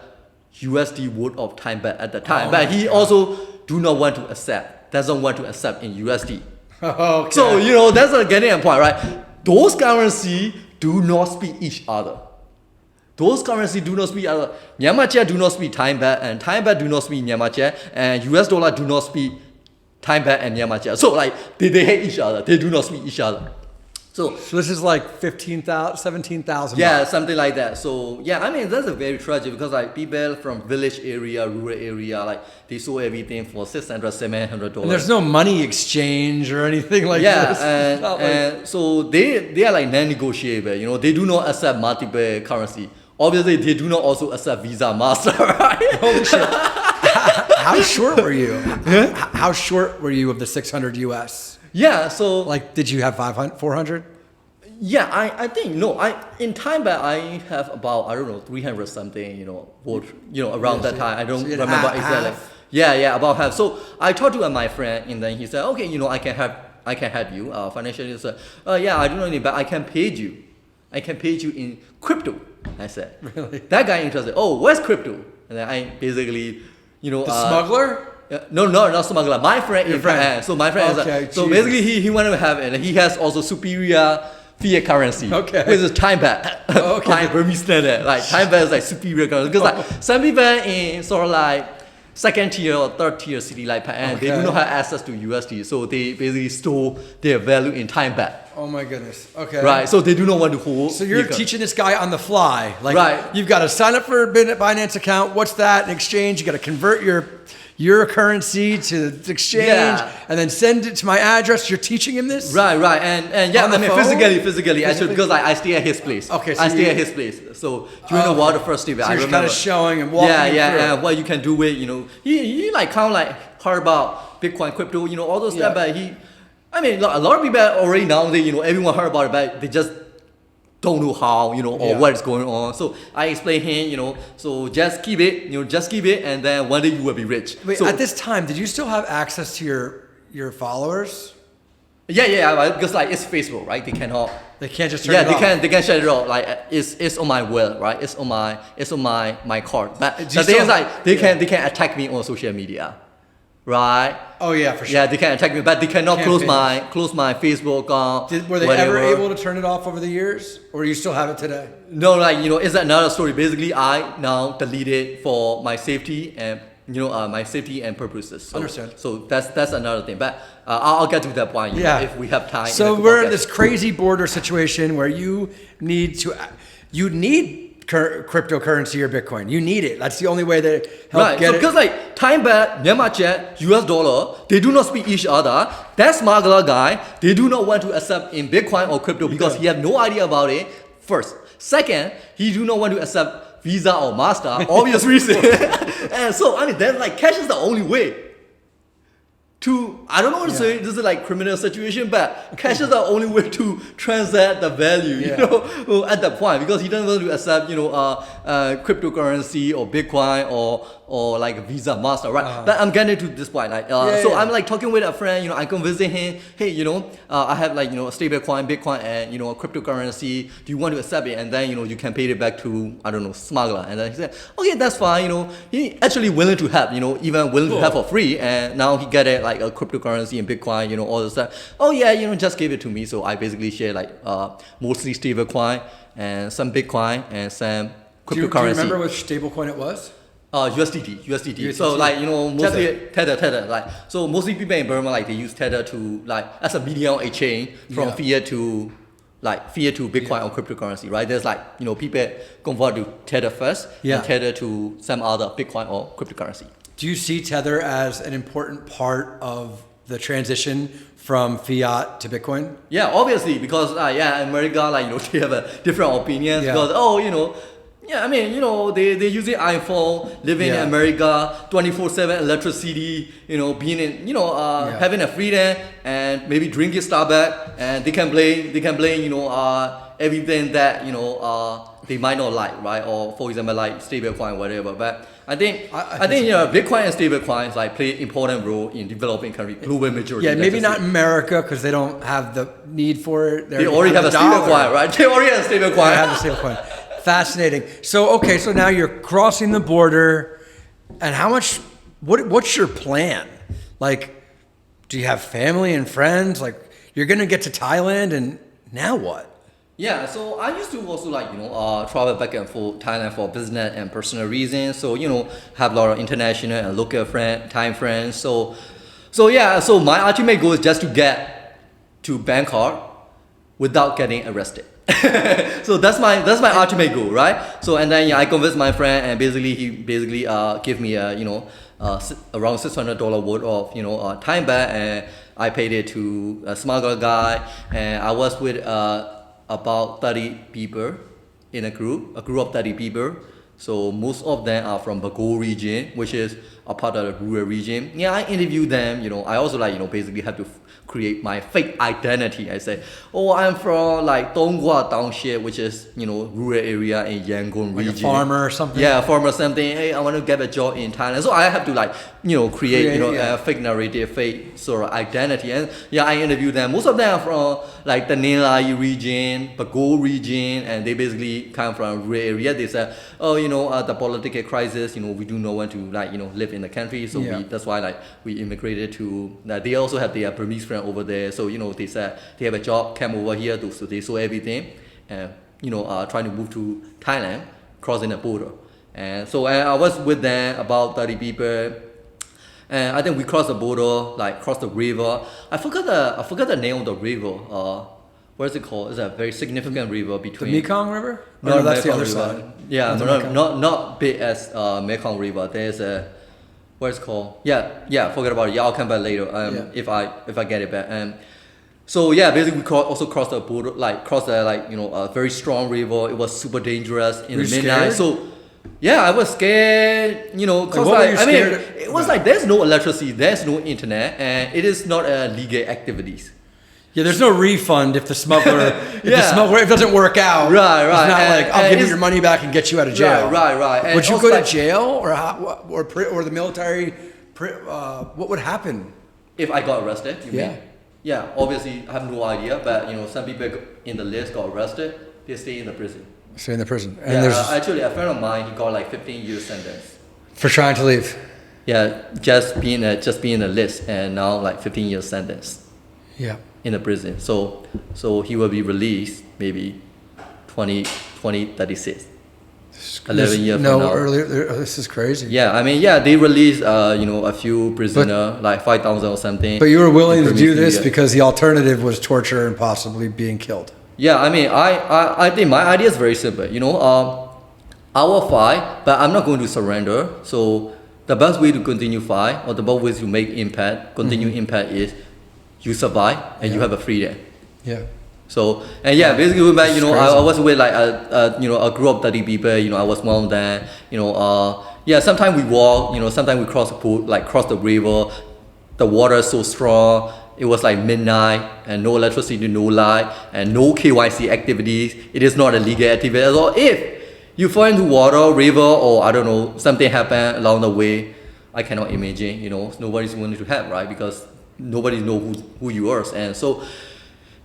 USD worth of time back at the time. But he also doesn't want to accept in USD. Okay. So that's getting a point, right? Those currency do not speak each other. Those currencies do not speak other. Myanmar chair do not speak time back, and time back do not speak Myanmar chair, and US dollar do not speak time back and Myanmar chair. So like they hate each other. They do not speak each other. So this is like 15,000, 17,000. yeah, something like that. So yeah, I mean that's a very tragic, because like people from village area, rural area, like they sold everything for $600, $700. And there's no money exchange or anything like yeah, this. and so they are like non-negotiable. They do not accept multiple currency. Obviously, they do not also accept Visa, Master, right? Holy shit. How short were you? How short were you of the 600 US? Yeah, so Like, did you have 500, 400? yeah, I think no. In time back I have about 300 something. Around that time. I don't So you had remember half? exactly. Yeah, about half. So I talked to my friend, and then he said, okay, I can help you financially. So yeah, I don't know anything, but I can pay you. I can pay you in crypto. I said. Really? That guy interested. Oh, where's crypto? And then I basically, The smuggler? No, not smuggler. My friend Your in friend. Penang. So my friend Okay, is so Jesus. basically he wanted to have it, and he has also superior fiat currency. Okay. Which is time back. Okay. By Burmese standard. Like time back is like superior currency. Because like some people in sort of like second tier or third tier city like Penang, they do Okay. not have access to USD. So they basically store their value in time back. Oh my goodness. Okay. Right. So they do not want to hold. So you're fiat teaching this guy on the fly. Like, Right. you've got to sign up for a Binance account. What's that? In exchange, you got to convert your currency to the exchange, Yeah. and then send it to my address. You're teaching him this? Right, and yeah, On the I mean phone? physically, actually, because I stay at his place. Okay, so I stay you- at his place. So during the war, the first day, So I you're remember. kind of showing and walking him through. and what you can do with, he like kind of like heard about Bitcoin, crypto, all those Yeah. stuff, but I mean, a lot of people already nowadays, everyone heard about it, but they just don't know how, or Yeah. what is going on. So I explain him, so just keep it, and then one day you will be rich. Wait, So, at this time, did you still have access to your followers? yeah, because like it's Facebook, right? They cannot. They can't just turn Yeah, it they off. can shut it off. Like it's on my will, right? It's on my card. But Do you the thing still- is like they can attack me on social media, right? Oh yeah, for sure. Yeah, they can attack me, but they cannot Campaigns. close my Facebook account. Were they whatever. ever able to turn it off over the years, or you still have it today? No, like it's another story. Basically, I now delete it for my safety and my safety and purposes. So, Understood. So that's another thing. But I'll get to that point. Yeah. If we have time. So in the we're in podcast. this crazy border situation where you need cryptocurrency or Bitcoin. You need it. That's the only way that help Right, get so it. because like time back, Myanmar jet, US dollar, they do not speak each other. That smuggler guy, they do not want to accept in Bitcoin or crypto because he have no idea about it. First, second, he do not want to accept Visa or Master, obvious reason. And so I mean, then like cash is the only way. I don't know what to say, this is like criminal situation, but cash is the only way to transact the value, you know, at that point, because he doesn't want to accept, you know, cryptocurrency or Bitcoin or like Visa, Master, right? But I'm getting to this point, like, I'm like talking with a friend, you know, I'm convincing him, hey, you know, I have like, you know, a stable coin, Bitcoin, and, you know, a cryptocurrency, do you want to accept it? And then, you know, you can pay it back to, I don't know, Smuggler. And then he said, okay, that's fine, you know, he actually willing to help, you know, even willing to help for free, and now he get it like a cryptocurrency and Bitcoin, you know, all this stuff. Oh yeah, you know, just give it to me. So I basically share like mostly stable coin and some Bitcoin and some cryptocurrency. Do you remember which stable coin it was? USDT. So like, you know, mostly Tether. Like, so mostly people in Burma, like they use Tether to like as a medium exchange from fiat to Bitcoin or cryptocurrency, right? There's like, you know, people convert to Tether first and Tether to some other Bitcoin or cryptocurrency. Do you see Tether as an important part of the transition from fiat to Bitcoin? Yeah, obviously, because America, like, you know, they have different opinions because, you know, I mean, you know, they using iPhone, living in America, 24/7 electricity, you know, being in, you know, having a freedom and maybe drinking Starbucks, and they can blame, you know, everything that, you know, they might not like, right? Or for example, like stablecoin, whatever. But I think you know, Bitcoin and stablecoins like play important role in developing country, global majority. Yeah, maybe not in America because they don't have the need for it. They already have a stablecoin, right? They already have a stablecoin. They have a stablecoin. Fascinating. So okay, so now you're crossing the border, and what's your plan? Like, do you have family and friends? Like, you're gonna get to Thailand, and now what? Yeah, so I used to also like, you know, travel back and forth Thailand for business and personal reasons. So, you know, have a lot of international and local Thai friends. So my ultimate goal is just to get to Bangkok without getting arrested. So that's my ultimate goal, right? So and then I convinced my friend, and he gave me a, you know, around $600 worth of, you know, time back, and I paid it to a smuggler guy, and I was with about 30 people in a group of 30 people. So most of them are from Bago region, which is a part of the rural region. Yeah, I interview them, you know, I also like, you know, basically have to create my fake identity. I say, oh, I'm from like Donggua Township, which is, you know, rural area in Yangon region. Like a farmer or something? Yeah, a farmer or something. Hey, I want to get a job in Thailand. So I have to like, you know, create a fake narrative, fake sort of identity. And yeah, I interview them. Most of them are from like the Nilai region, Bago region, and they basically come from rural area. They said, oh, you know, the political crisis, you know, we do not want to like, you know, live in the country. So that's why like we immigrated to, they also have their Burmese friend over there. So, you know, they said they have a job, came over here, so they saw everything, and, you know, trying to move to Thailand, crossing the border. And so I was with them, about 30 people. And I think we crossed the border, like crossed the river. I forgot the name of the river. What is it called? It's a very significant river between the Mekong River. No, that's Mekong the other River. side. Yeah, not big as Mekong River. There's a, what is it called? Yeah. Forget about it. Yeah, I'll come back later. If I get it back. So yeah, basically we also crossed the border, like crossed the, like, you know, a very strong river. It was super dangerous in the midnight. Scared? So yeah, I was scared, you know, cause like, I mean, it was like there's no electricity, there's no internet, and it is not legal activities. Yeah, there's no refund if the smuggler, if it doesn't work out. Right. It's not like I'll give you your money back and get you out of jail. Right. And would you go to jail or the military? What would happen if I got arrested? You mean? Yeah. Obviously, I have no idea, but you know, some people in the list got arrested. They stay in the prison. Stay in the prison. And there's actually a friend of mine, he got like 15 years sentence for trying to leave. Yeah, just being in the list, and now like 15 years sentence. Yeah. In the prison. So he will be released maybe 2036. 11 years from now. Earlier. This is crazy. Yeah, I mean, they released you know, a few prisoners, like 5,000 or something. But you were willing to do this because the alternative was torture and possibly being killed. Yeah, I mean, I think my idea is very simple. You know, I will fight, but I'm not going to surrender. So the best way to continue fight, or the best way to make impact, impact is you survive and you have a freedom. Yeah. So, and basically went back, you know, I was with like a group of 30 people, you know, I was one of them, you know, sometimes we walk, you know, sometimes we cross the river. the water is so strong. It was like midnight and no electricity, no light, and no KYC activities. It is not a legal activity at all. If you fall into water, river, or I don't know, something happened along the way, I cannot imagine, nobody's willing to help, right? Because nobody knows who you are. And so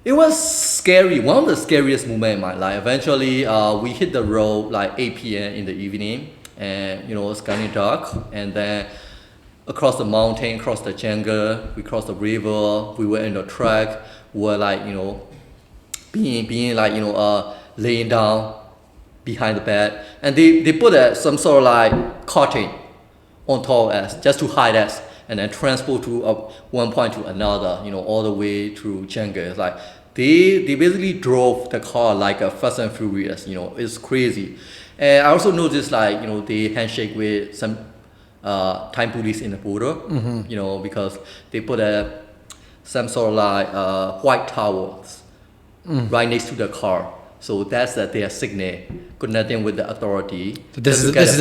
it was scary, one of the scariest moments in my life. Eventually, we hit the road like 8 p.m. in the evening, and it was kind of dark. And then across the mountain, across the jungle, we crossed the river. We were in the truck. We were like, being like, laying down behind the bed, and they put some sort of like curtain on top of us just to hide us, and then transport to one point to another, all the way through jungle. It's like they basically drove the car like a Fast and Furious. It's crazy. And I also noticed like they handshake with some Thai police in the border, because they put some sort of like white towels right next to the car. So that's their signal, connecting with the authority. So this is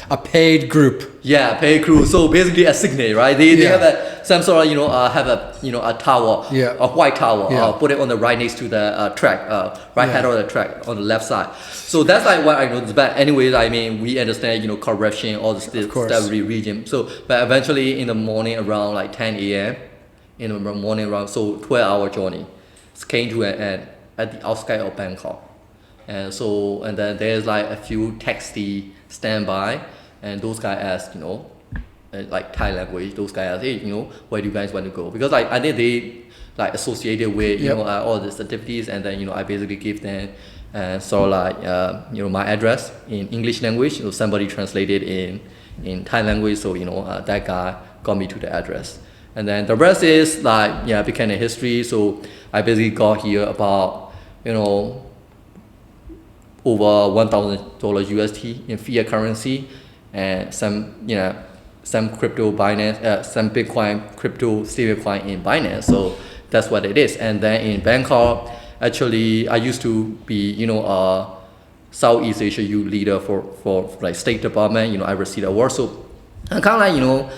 a paid group. Yeah, paid crew. So basically a signal, right? They have some sort of have a towel, a white towel. Put it on the right next to the track, right hand of the track on the left side. So that's like what I noticed. But anyways, I mean, we understand corruption, all the stuff region. So but eventually in the morning around like 10 a.m. in the morning around 12-hour journey, came to an end at the outskirts of Bangkok. And then there's like a few taxi standby, and those guys ask, like Thai language, those guys ask, hey, where do you guys want to go? Because like I think they like associated with all the activities, and then I basically give them sort of like my address in English language. So somebody translated in Thai language, so that guy got me to the address. And then the rest is like became a history. So I basically got here about over $1,000 USD in fiat currency, and some crypto Binance, some Bitcoin crypto stablecoin in Binance. So that's what it is. And then in Bangkok, actually I used to be a Southeast Asia youth leader for like State Department. I received award. So I kind of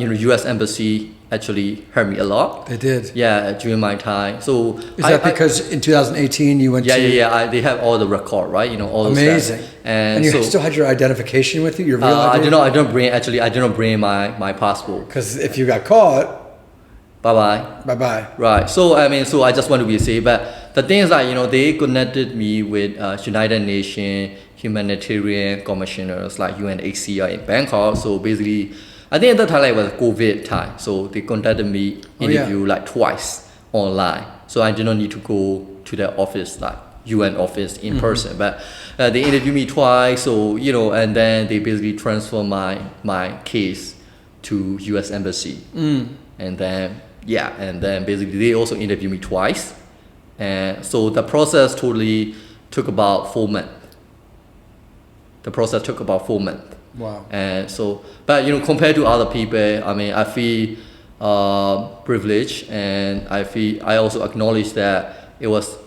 like U.S. Embassy actually helped me a lot. They did. Yeah, during my time. So is that because in 2018 you went to? Yeah. They have all the record, right? All those amazing. Stuff. And you still had your identification with you, your real identity? I didn't bring my passport. Because if you got caught. Bye-bye. Right. So I just want to be safe. But the thing is like, they connected me with United Nations Humanitarian commissioners like UNHCR in Bangkok. So basically, I think at the time it was COVID time. So they contacted me, interview like twice online. So I did not need to go to the office, like UN office in person. But they interviewed me twice. So, and then they basically transfer my case to US Embassy. And then basically they also interviewed me twice. And so the process totally took about 4 months. Wow. And so, but compared to other people, I feel privileged, and I also acknowledge that it was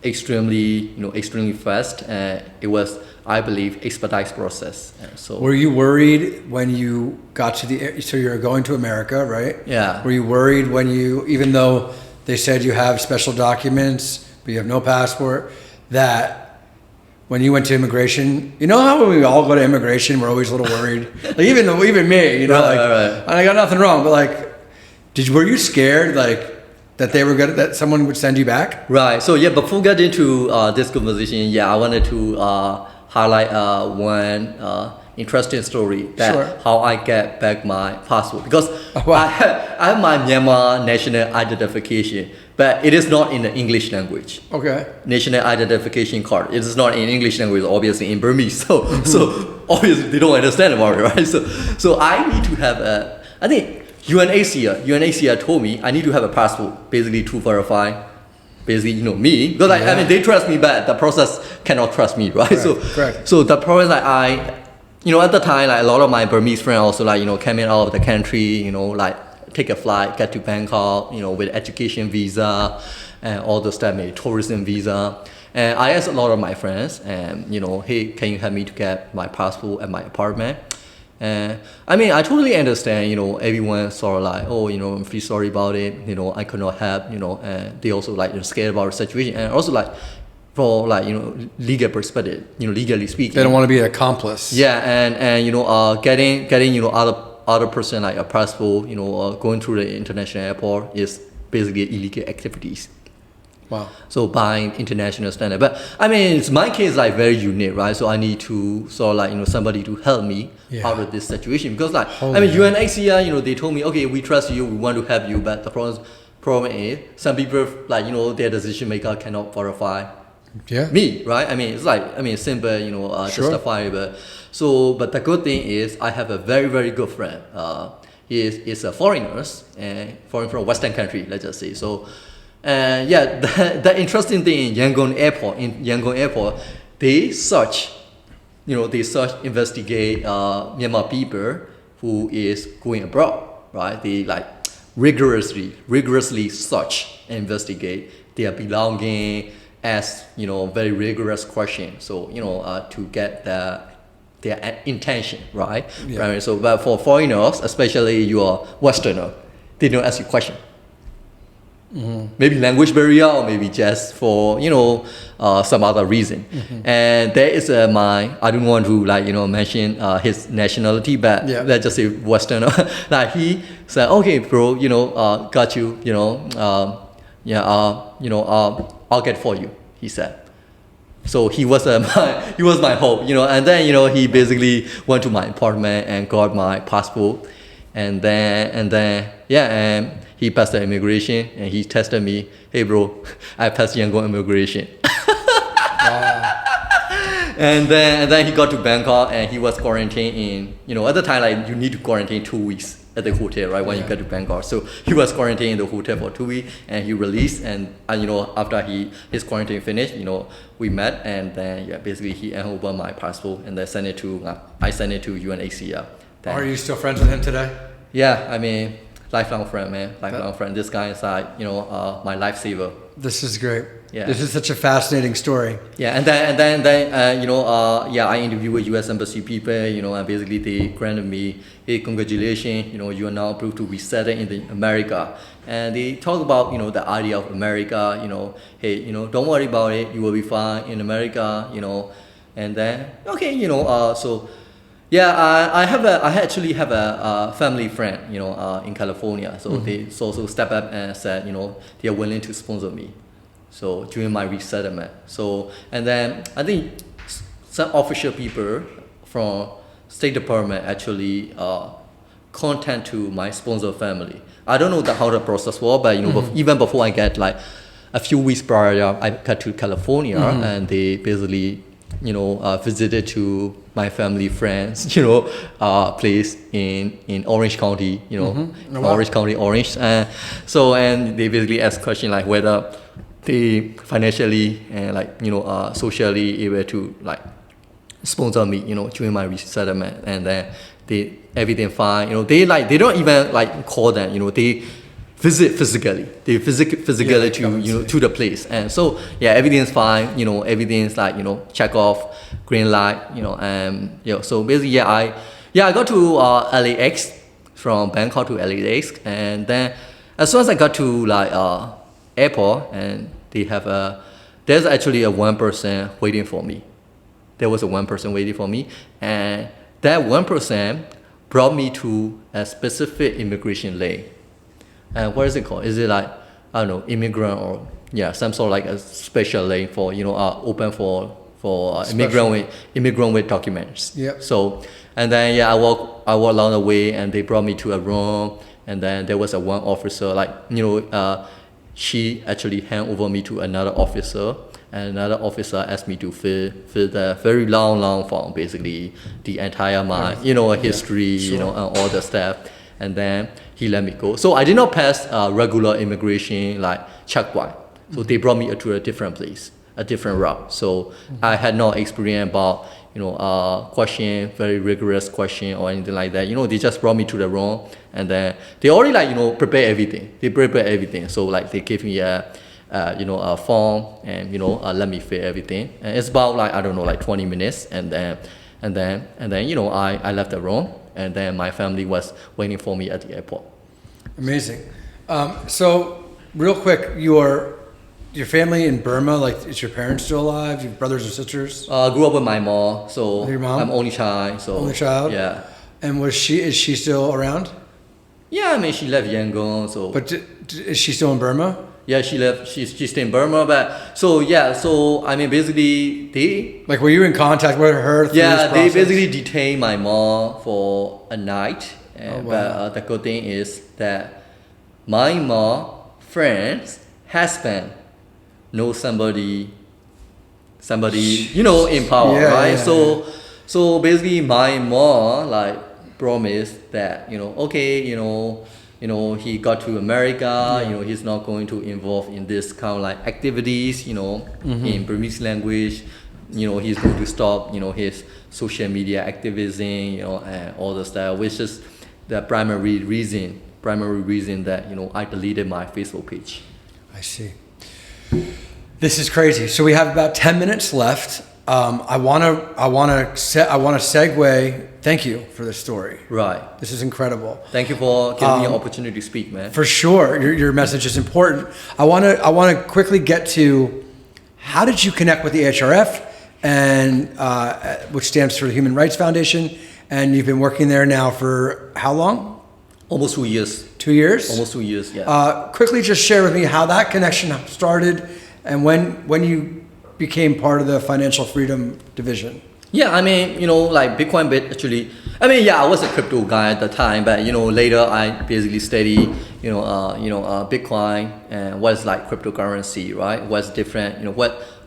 extremely fast, and it was, I believe, expedite process. And so, were you worried when you got to so you're going to America, right? Yeah. Were you worried when even though they said you have special documents, but you have no passport, that when you went to immigration, how when we all go to immigration, we're always a little worried. Like even me, right. I got nothing wrong, but like, were you scared that someone would send you back? Right. So before getting into this conversation, I wanted to highlight one interesting story that how I get back my passport, because I have my Myanmar national identification, but it is not in the English language. Okay. National identification card. It is not in English language, obviously in Burmese. So obviously they don't understand about it, right? So I need to have I think UNHCR told me I need to have a passport basically to verify basically me, because they trust me, but the process cannot trust me, right? Correct. So the process at the time, like a lot of my Burmese friends also coming out of the country, take a flight, get to Bangkok, with education visa and all those stuff, maybe tourism visa. And I asked a lot of my friends, and hey, can you help me to get my passport at my apartment? And I mean, I totally understand, everyone sort of like, oh, I'm feel sorry about it, I could not help, and they also like scared about the situation. And also like, for like, legal perspective, legally speaking. They don't want to be an accomplice. Yeah, and getting, other person like a passport, going through the international airport is basically illegal activities. Wow. So by international standard, but I mean, it's my case like very unique, right? So I need to sort of like somebody to help me out of this situation because like UNHCR, they told me, okay, we trust you, we want to help you, but the problem is some people like their decision maker cannot verify me, right? I mean, it's like simple, justifiable. So, but the good thing is I have a very very good friend. He is a foreigner and foreign from Western country, let's just say. So. And the interesting thing in Yangon airport, they investigate Myanmar people who is going abroad, right? They like rigorously search and investigate their belonging, ask very rigorous question. So to get their intention, right? Yeah. Right. So, but for foreigners, especially you are Westerner, they don't ask you question. Mm-hmm. Maybe language barrier or maybe just for some other reason. Mm-hmm. And there is I don't want to like mention his nationality, but let's just say Westerner. Like he said, okay bro, got you, I'll get for you, he said. So he was my hope, and then he basically went to my apartment and got my passport, and then he passed the immigration and he tested me. Hey bro, I passed Yangon immigration. And then he got to Bangkok and he was quarantined in, at the time like you need to quarantine 2 weeks at the hotel, right? When you get to Bangkok. So he was quarantined in the hotel for 2 weeks and he released and after his quarantine finished, we met and then basically he handed over my passport and I sent it to UNHCR. Are you still friends with him today? Yeah, I mean, lifelong friend, man. Lifelong friend. This guy is like, my lifesaver. This is great. Yeah. This is such a fascinating story. Yeah, and then I interviewed with U.S. Embassy people, and basically they granted me, hey, congratulations, you are now approved to be settled in America. And they talk about, the idea of America, hey, don't worry about it, you will be fine in America, and then, okay, so. Yeah, I actually have a family friend, in California. So they also step up and said, they are willing to sponsor me. So during my resettlement. So, and then I think some official people from State Department actually contact to my sponsor family. I don't know how the process was, but even before I get like a few weeks prior, I got to California and they basically visited to my family friends, place in Orange County, Orange County, Orange. And they basically asked question like whether they financially and like, socially able to like sponsor me, during my resettlement. And then everything fine, they don't even like call them, they visit physically. They physically to the place, and so everything's fine. Everything's like check off, green light. So basically, I got to LAX from Bangkok to LAX, and then as soon as I got to like airport, and there's actually a one person waiting for me. There was a one person waiting for me, and that one person brought me to a specific immigration lane. And what is it called? Is it like, I don't know, immigrant or some sort of like a special lane for open for immigrant with documents. Yep. So and then I walk along the way and they brought me to a room and then there was a one officer she actually hand over me to another officer and another officer asked me to fill the very long form, basically the entire history, and all the stuff. And then he let me go. So I did not pass regular immigration like checkpoint. So they brought me to a different place, a different route. So I had no experience about question, very rigorous question or anything like that. They just brought me to the room and then they already prepare everything. They prepare everything. So they gave me a form and let me fill everything. And it's about 20 minutes and then I left the room and then my family was waiting for me at the airport. Amazing. So, real quick, your family in Burma, like, is your parents still alive? Do you have brothers or sisters? Grew up with my mom, so Your mom? I'm only child. So Only child? Yeah. And is she still around? Yeah, I mean, she left Yangon, so. But is she still in Burma? Yeah, she left. She's still in Burma, but so yeah. So I mean, basically, they Like, were you in contact with her through yeah this they process? basically detained my mom for a night. Oh, wow. But the good thing is that my mom friend's husband knows somebody in power, Yeah, right? yeah, So basically, my mom like promised that okay, he got to America, he's not going to involve in this kind of like activities, in Burmese language, he's going to stop, his social media activism, and all the stuff, which is the primary reason that, I deleted my Facebook page. I see. This is crazy. So we have about 10 minutes left. I want to segue. Thank you for this story. Right. This is incredible. Thank you for giving me an opportunity to speak, man. For sure, your message is important. I want to quickly get to how did you connect with the HRF, and which stands for the Human Rights Foundation, and you've been working there now for how long? Almost 2 years. 2 years. Almost 2 years. Yeah. Quickly, just share with me how that connection started, and when you became part of the Financial Freedom Division. Yeah, I mean, like Bitcoin bit actually. I mean, yeah, I was a crypto guy at the time, but later I basically study, Bitcoin and what's like cryptocurrency, right? What's different,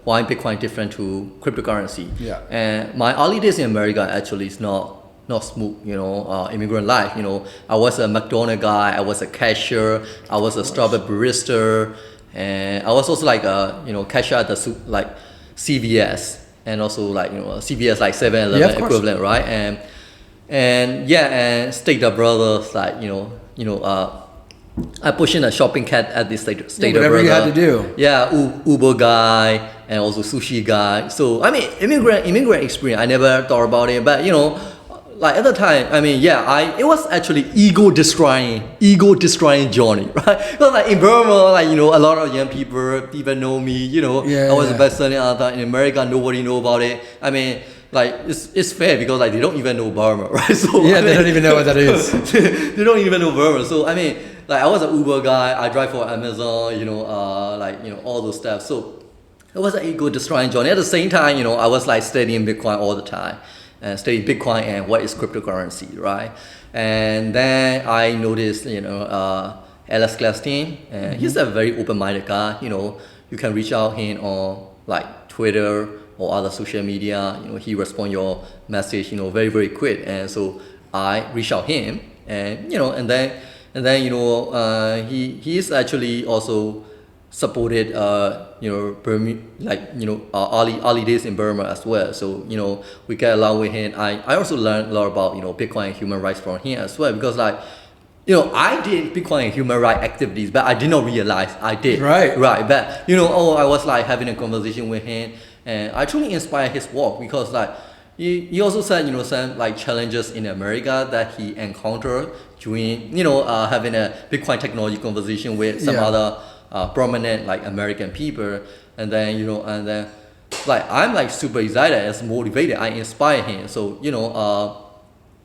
why Bitcoin different to cryptocurrency? Yeah. And my early days in America actually is not smooth, immigrant life. I was a McDonald's guy, I was a cashier, I was a Starbucks barista, and I was also like a cashier at the CVS. And also like CVS like 7-Eleven equivalent, right? And Stater Brothers like I push in a shopping cart at this Stater whatever Brothers. you had to do. Yeah, Uber guy and also sushi guy. So I mean immigrant experience. I never thought about it, but like at the time, I mean, it was actually ego destroying journey, right? Because like in Burma, like a lot of young people know me, I was the best-selling author in America. Nobody know about it. I mean, like it's fair because like they don't even know Burma, right? So yeah, they don't even know what that is. They don't even know Burma. So I mean, like I was an Uber guy. I drive for Amazon, all those stuff. So it was an ego destroying journey. At the same time, I was like studying Bitcoin all the time. And study Bitcoin and what is cryptocurrency, right? And then I noticed, Alex Gladstein, and he's a very open-minded guy. You can reach out him on like Twitter or other social media. He respond your message, very very quick. And so I reach out him, and he is actually also supported Burma, early days in Burma as well. So we get along with him. I also learned a lot about Bitcoin and human rights from him as well, because like I did Bitcoin and human rights activities, but I did not realize I did. Right. But I was like having a conversation with him, and I truly inspired his work, because like he also said some like challenges in America that he encountered during having a Bitcoin technology conversation with some other prominent like American people, and then like I'm like super excited and motivated. I inspire him, so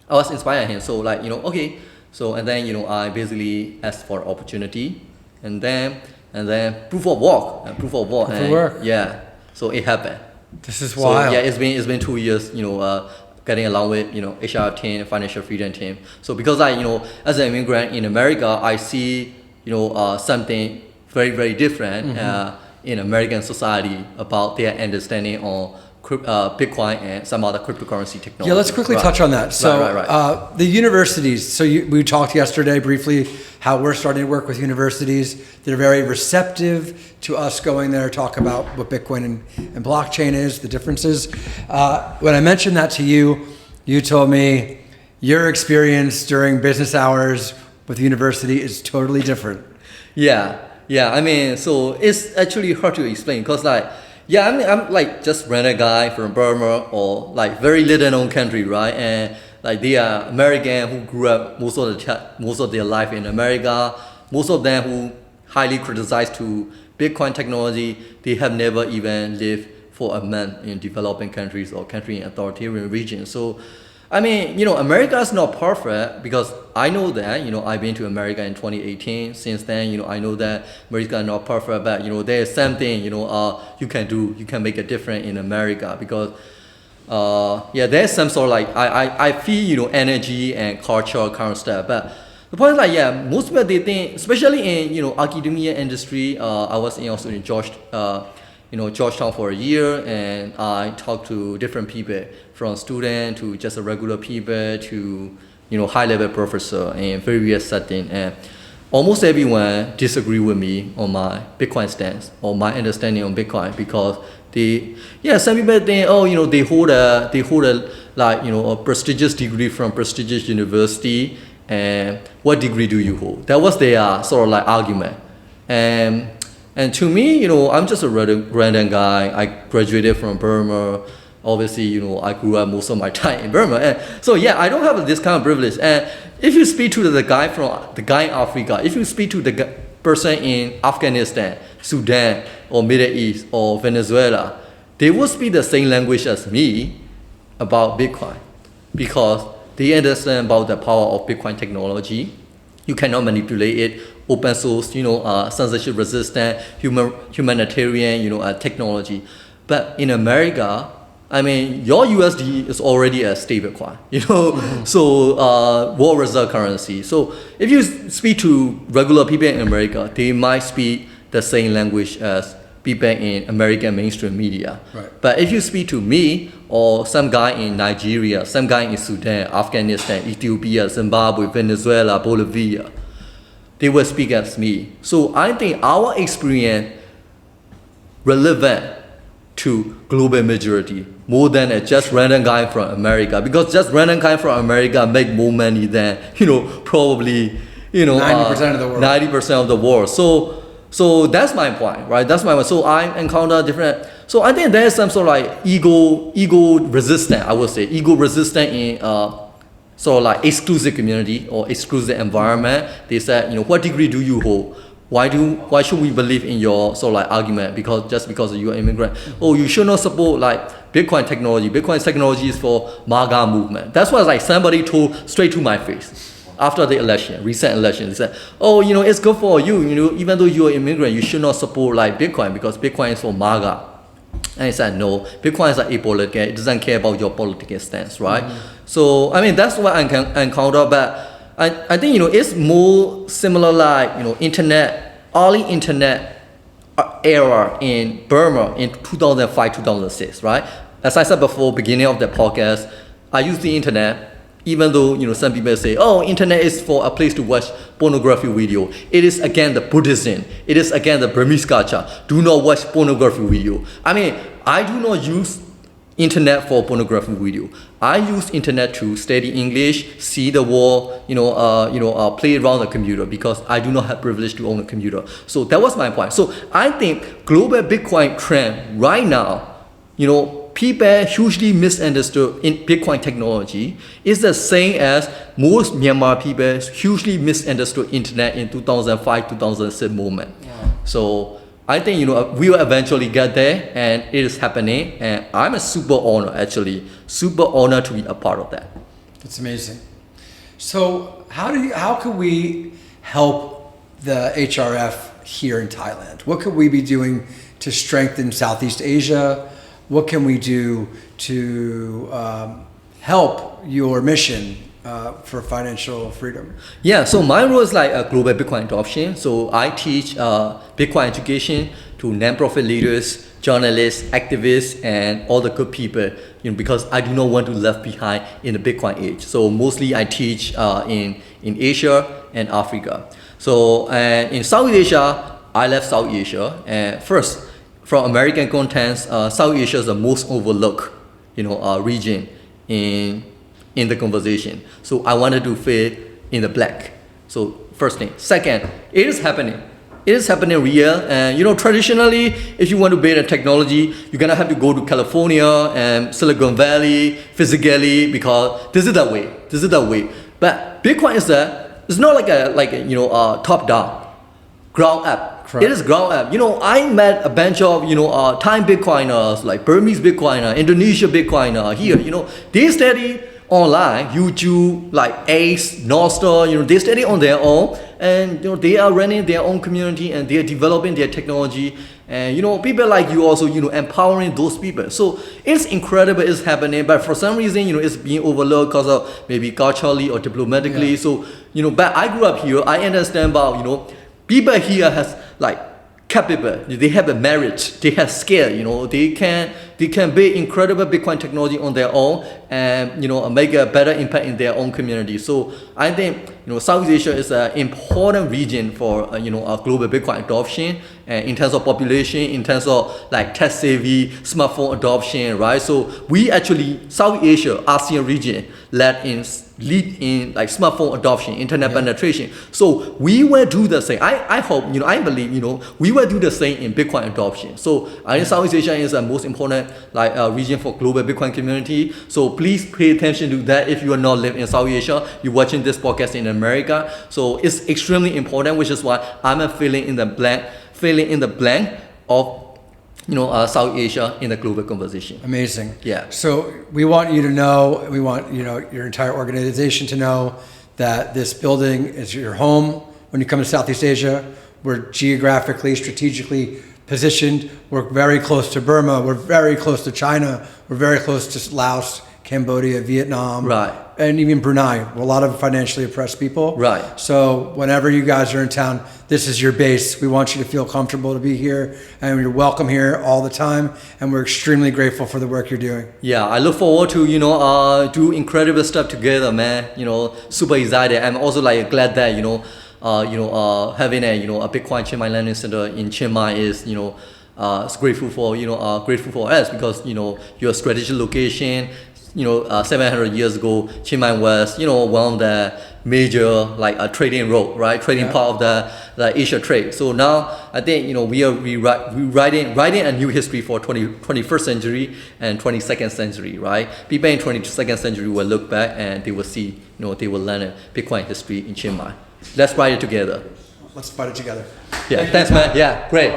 I was inspiring him. So like okay, so and then I basically asked for opportunity, and then proof of work, yeah. So it happened. This is wild. So yeah, it's been 2 years, getting along with HR team, financial freedom team. So because as an immigrant in America, I see something very very different in American society about their understanding on Bitcoin and some other cryptocurrency technology. Yeah, let's quickly touch on that. So the universities, so we talked yesterday briefly how we're starting to work with universities. They're very receptive to us going there, talk about what Bitcoin and blockchain is, the differences. When I mentioned that to you, you told me your experience during business hours with the university is totally different. Yeah, I mean, so it's actually hard to explain, because like, I'm like just random guy from Burma, or like very little known country, right? And Like they are American who grew up most of their life in America. Most of them who highly criticized to Bitcoin technology, they have never even lived for a month in developing countries or country in authoritarian regions. So, I mean, America is not perfect because I know that, I've been to America in 2018. Since then, I know that America is not perfect, but, there's something, you can do, you can make a difference in America because, there's some sort of like, I feel, energy and culture kind of stuff, but the point is like, most people, they think, especially in, academia industry, I was also in Georgetown for a year, and I talked to different people, from student to just a regular people to high-level professor in various settings, and almost everyone disagree with me on my Bitcoin stance or my understanding on Bitcoin because some people think they hold a like a prestigious degree from prestigious university, and what degree do you hold? That was their sort of like argument, and to me, I'm just a random guy. I graduated from Burma. Obviously, I grew up most of my time in Burma. And so, I don't have this kind of privilege. And if you speak to the guy in Africa, if you speak to the person in Afghanistan, Sudan, or Middle East, or Venezuela, they will speak the same language as me about Bitcoin because they understand about the power of Bitcoin technology. You cannot manipulate it. Open source, censorship resistant, humanitarian, technology. But in America, I mean, your USD is already a stablecoin, so world reserve currency. So if you speak to regular people in America, they might speak the same language as people in American mainstream media. Right. But if you speak to me or some guy in Nigeria, some guy in Sudan, Afghanistan, Ethiopia, Zimbabwe, Venezuela, Bolivia, they will speak as me. So I think our experience relevant to global majority more than a just random guy from America, because just random guy from America make more money than probably 90% of the world. 90% of the world. So that's my point, right? That's my point. So I encounter different. So I think there's some sort of like ego resistant. I would say ego resistant in sort of like exclusive community or exclusive environment. They said, what degree do you hold? Why should we believe in your sort of like argument? Because you're an immigrant. Oh, you should not support like Bitcoin technology. Bitcoin technology is for MAGA movement. That's what like somebody told straight to my face after the recent election. They said, oh, it's good for you. Even though you're an immigrant, you should not support like Bitcoin because Bitcoin is for MAGA. And I said, no, Bitcoin is like apolitical. It doesn't care about your political stance, right? Mm-hmm. So I mean that's what I can encounter, but I think it's more similar like early internet era in Burma in 2005-2006, right? As I said before, beginning of the podcast, I use the internet, even though some people say, oh, internet is for a place to watch pornography video. It is again the Buddhism. It is again the Burmese culture. Do not watch pornography video. I mean, I do not use internet for pornography video. I use internet to study English, see the world, play around the computer because I do not have privilege to own a computer. So that was my point. So I think global Bitcoin trend right now, people hugely misunderstood in Bitcoin technology is the same as most Myanmar people hugely misunderstood internet in 2005-2006 moment. Yeah. So I think we will eventually get there, and it is happening. And I'm super honored to be a part of that. That's amazing. So how can we help the HRF here in Thailand? What could we be doing to strengthen Southeast Asia? What can we do to help your mission for financial freedom? Yeah, so my role is like a global Bitcoin adoption. So I teach Bitcoin education to non-profit leaders, journalists, activists, and all the good people, because I do not want to left behind in the Bitcoin age. So mostly I teach in Asia and Africa. So in South Asia, I left South Asia. And first, from American contents, South Asia is the most overlooked, region in the conversation. So I wanted to fit in the black. So first thing. Second, it is happening. It is happening real, and traditionally, if you want to build a technology, you're gonna have to go to California and Silicon Valley physically because this is the way. This is the way. But Bitcoin is it's not like a top down, ground up. Correct. It is ground up. I met a bunch of Thai Bitcoiners, like Burmese Bitcoiner, Indonesia Bitcoiner here. They study online, YouTube, like Ace, Nostr, they study on their own, and they are running their own community and they are developing their technology, and people like you also empowering those people. So it's incredible, it's happening, but for some reason it's being overlooked because of maybe culturally or diplomatically. So but I grew up here, I understand about people here has like capable, they have a merit, they have skill, they can build incredible Bitcoin technology on their own and make a better impact in their own community. So I think Southeast Asia is an important region for a global Bitcoin adoption, and in terms of population, in terms of like tech savvy smartphone adoption, right? So we actually Southeast Asia ASEAN region lead in like smartphone adoption, internet penetration. So we will do the same. I hope, I believe, we will do the same in Bitcoin adoption. So I think Southeast Asia is the most important region for global Bitcoin community. So please pay attention to that. If you are not living in Southeast Asia, you're watching this podcast in America. So it's extremely important, which is why I'm filling in the blank of South Asia in the global conversation. Amazing. Yeah. So we want you to know, we want your entire organization to know that this building is your home when you come to Southeast Asia. We're geographically, strategically positioned. We're very close to Burma. We're very close to China. We're very close to Laos, Cambodia, Vietnam, right, and even Brunei. A lot of financially oppressed people. Right. So whenever you guys are in town, this is your base. We want you to feel comfortable to be here, and you're welcome here all the time. And we're extremely grateful for the work you're doing. Yeah, I look forward to do incredible stuff together, man. Super excited. I'm also like glad that having a Bitcoin Chiang Mai Learning Center in Chiang Mai is it's grateful for us because your strategic location. 700 years ago, Chiang Mai was, one of the major trading road, right? Trading part of the Asia trade. So now I think, we are writing a new history for 21st century and 22nd century, right? People in 22nd century will look back and they will see, they will learn a Bitcoin history in Chiang Mai. Let's write it together. Let's fight it together. Yeah, thanks, man. Yeah, great.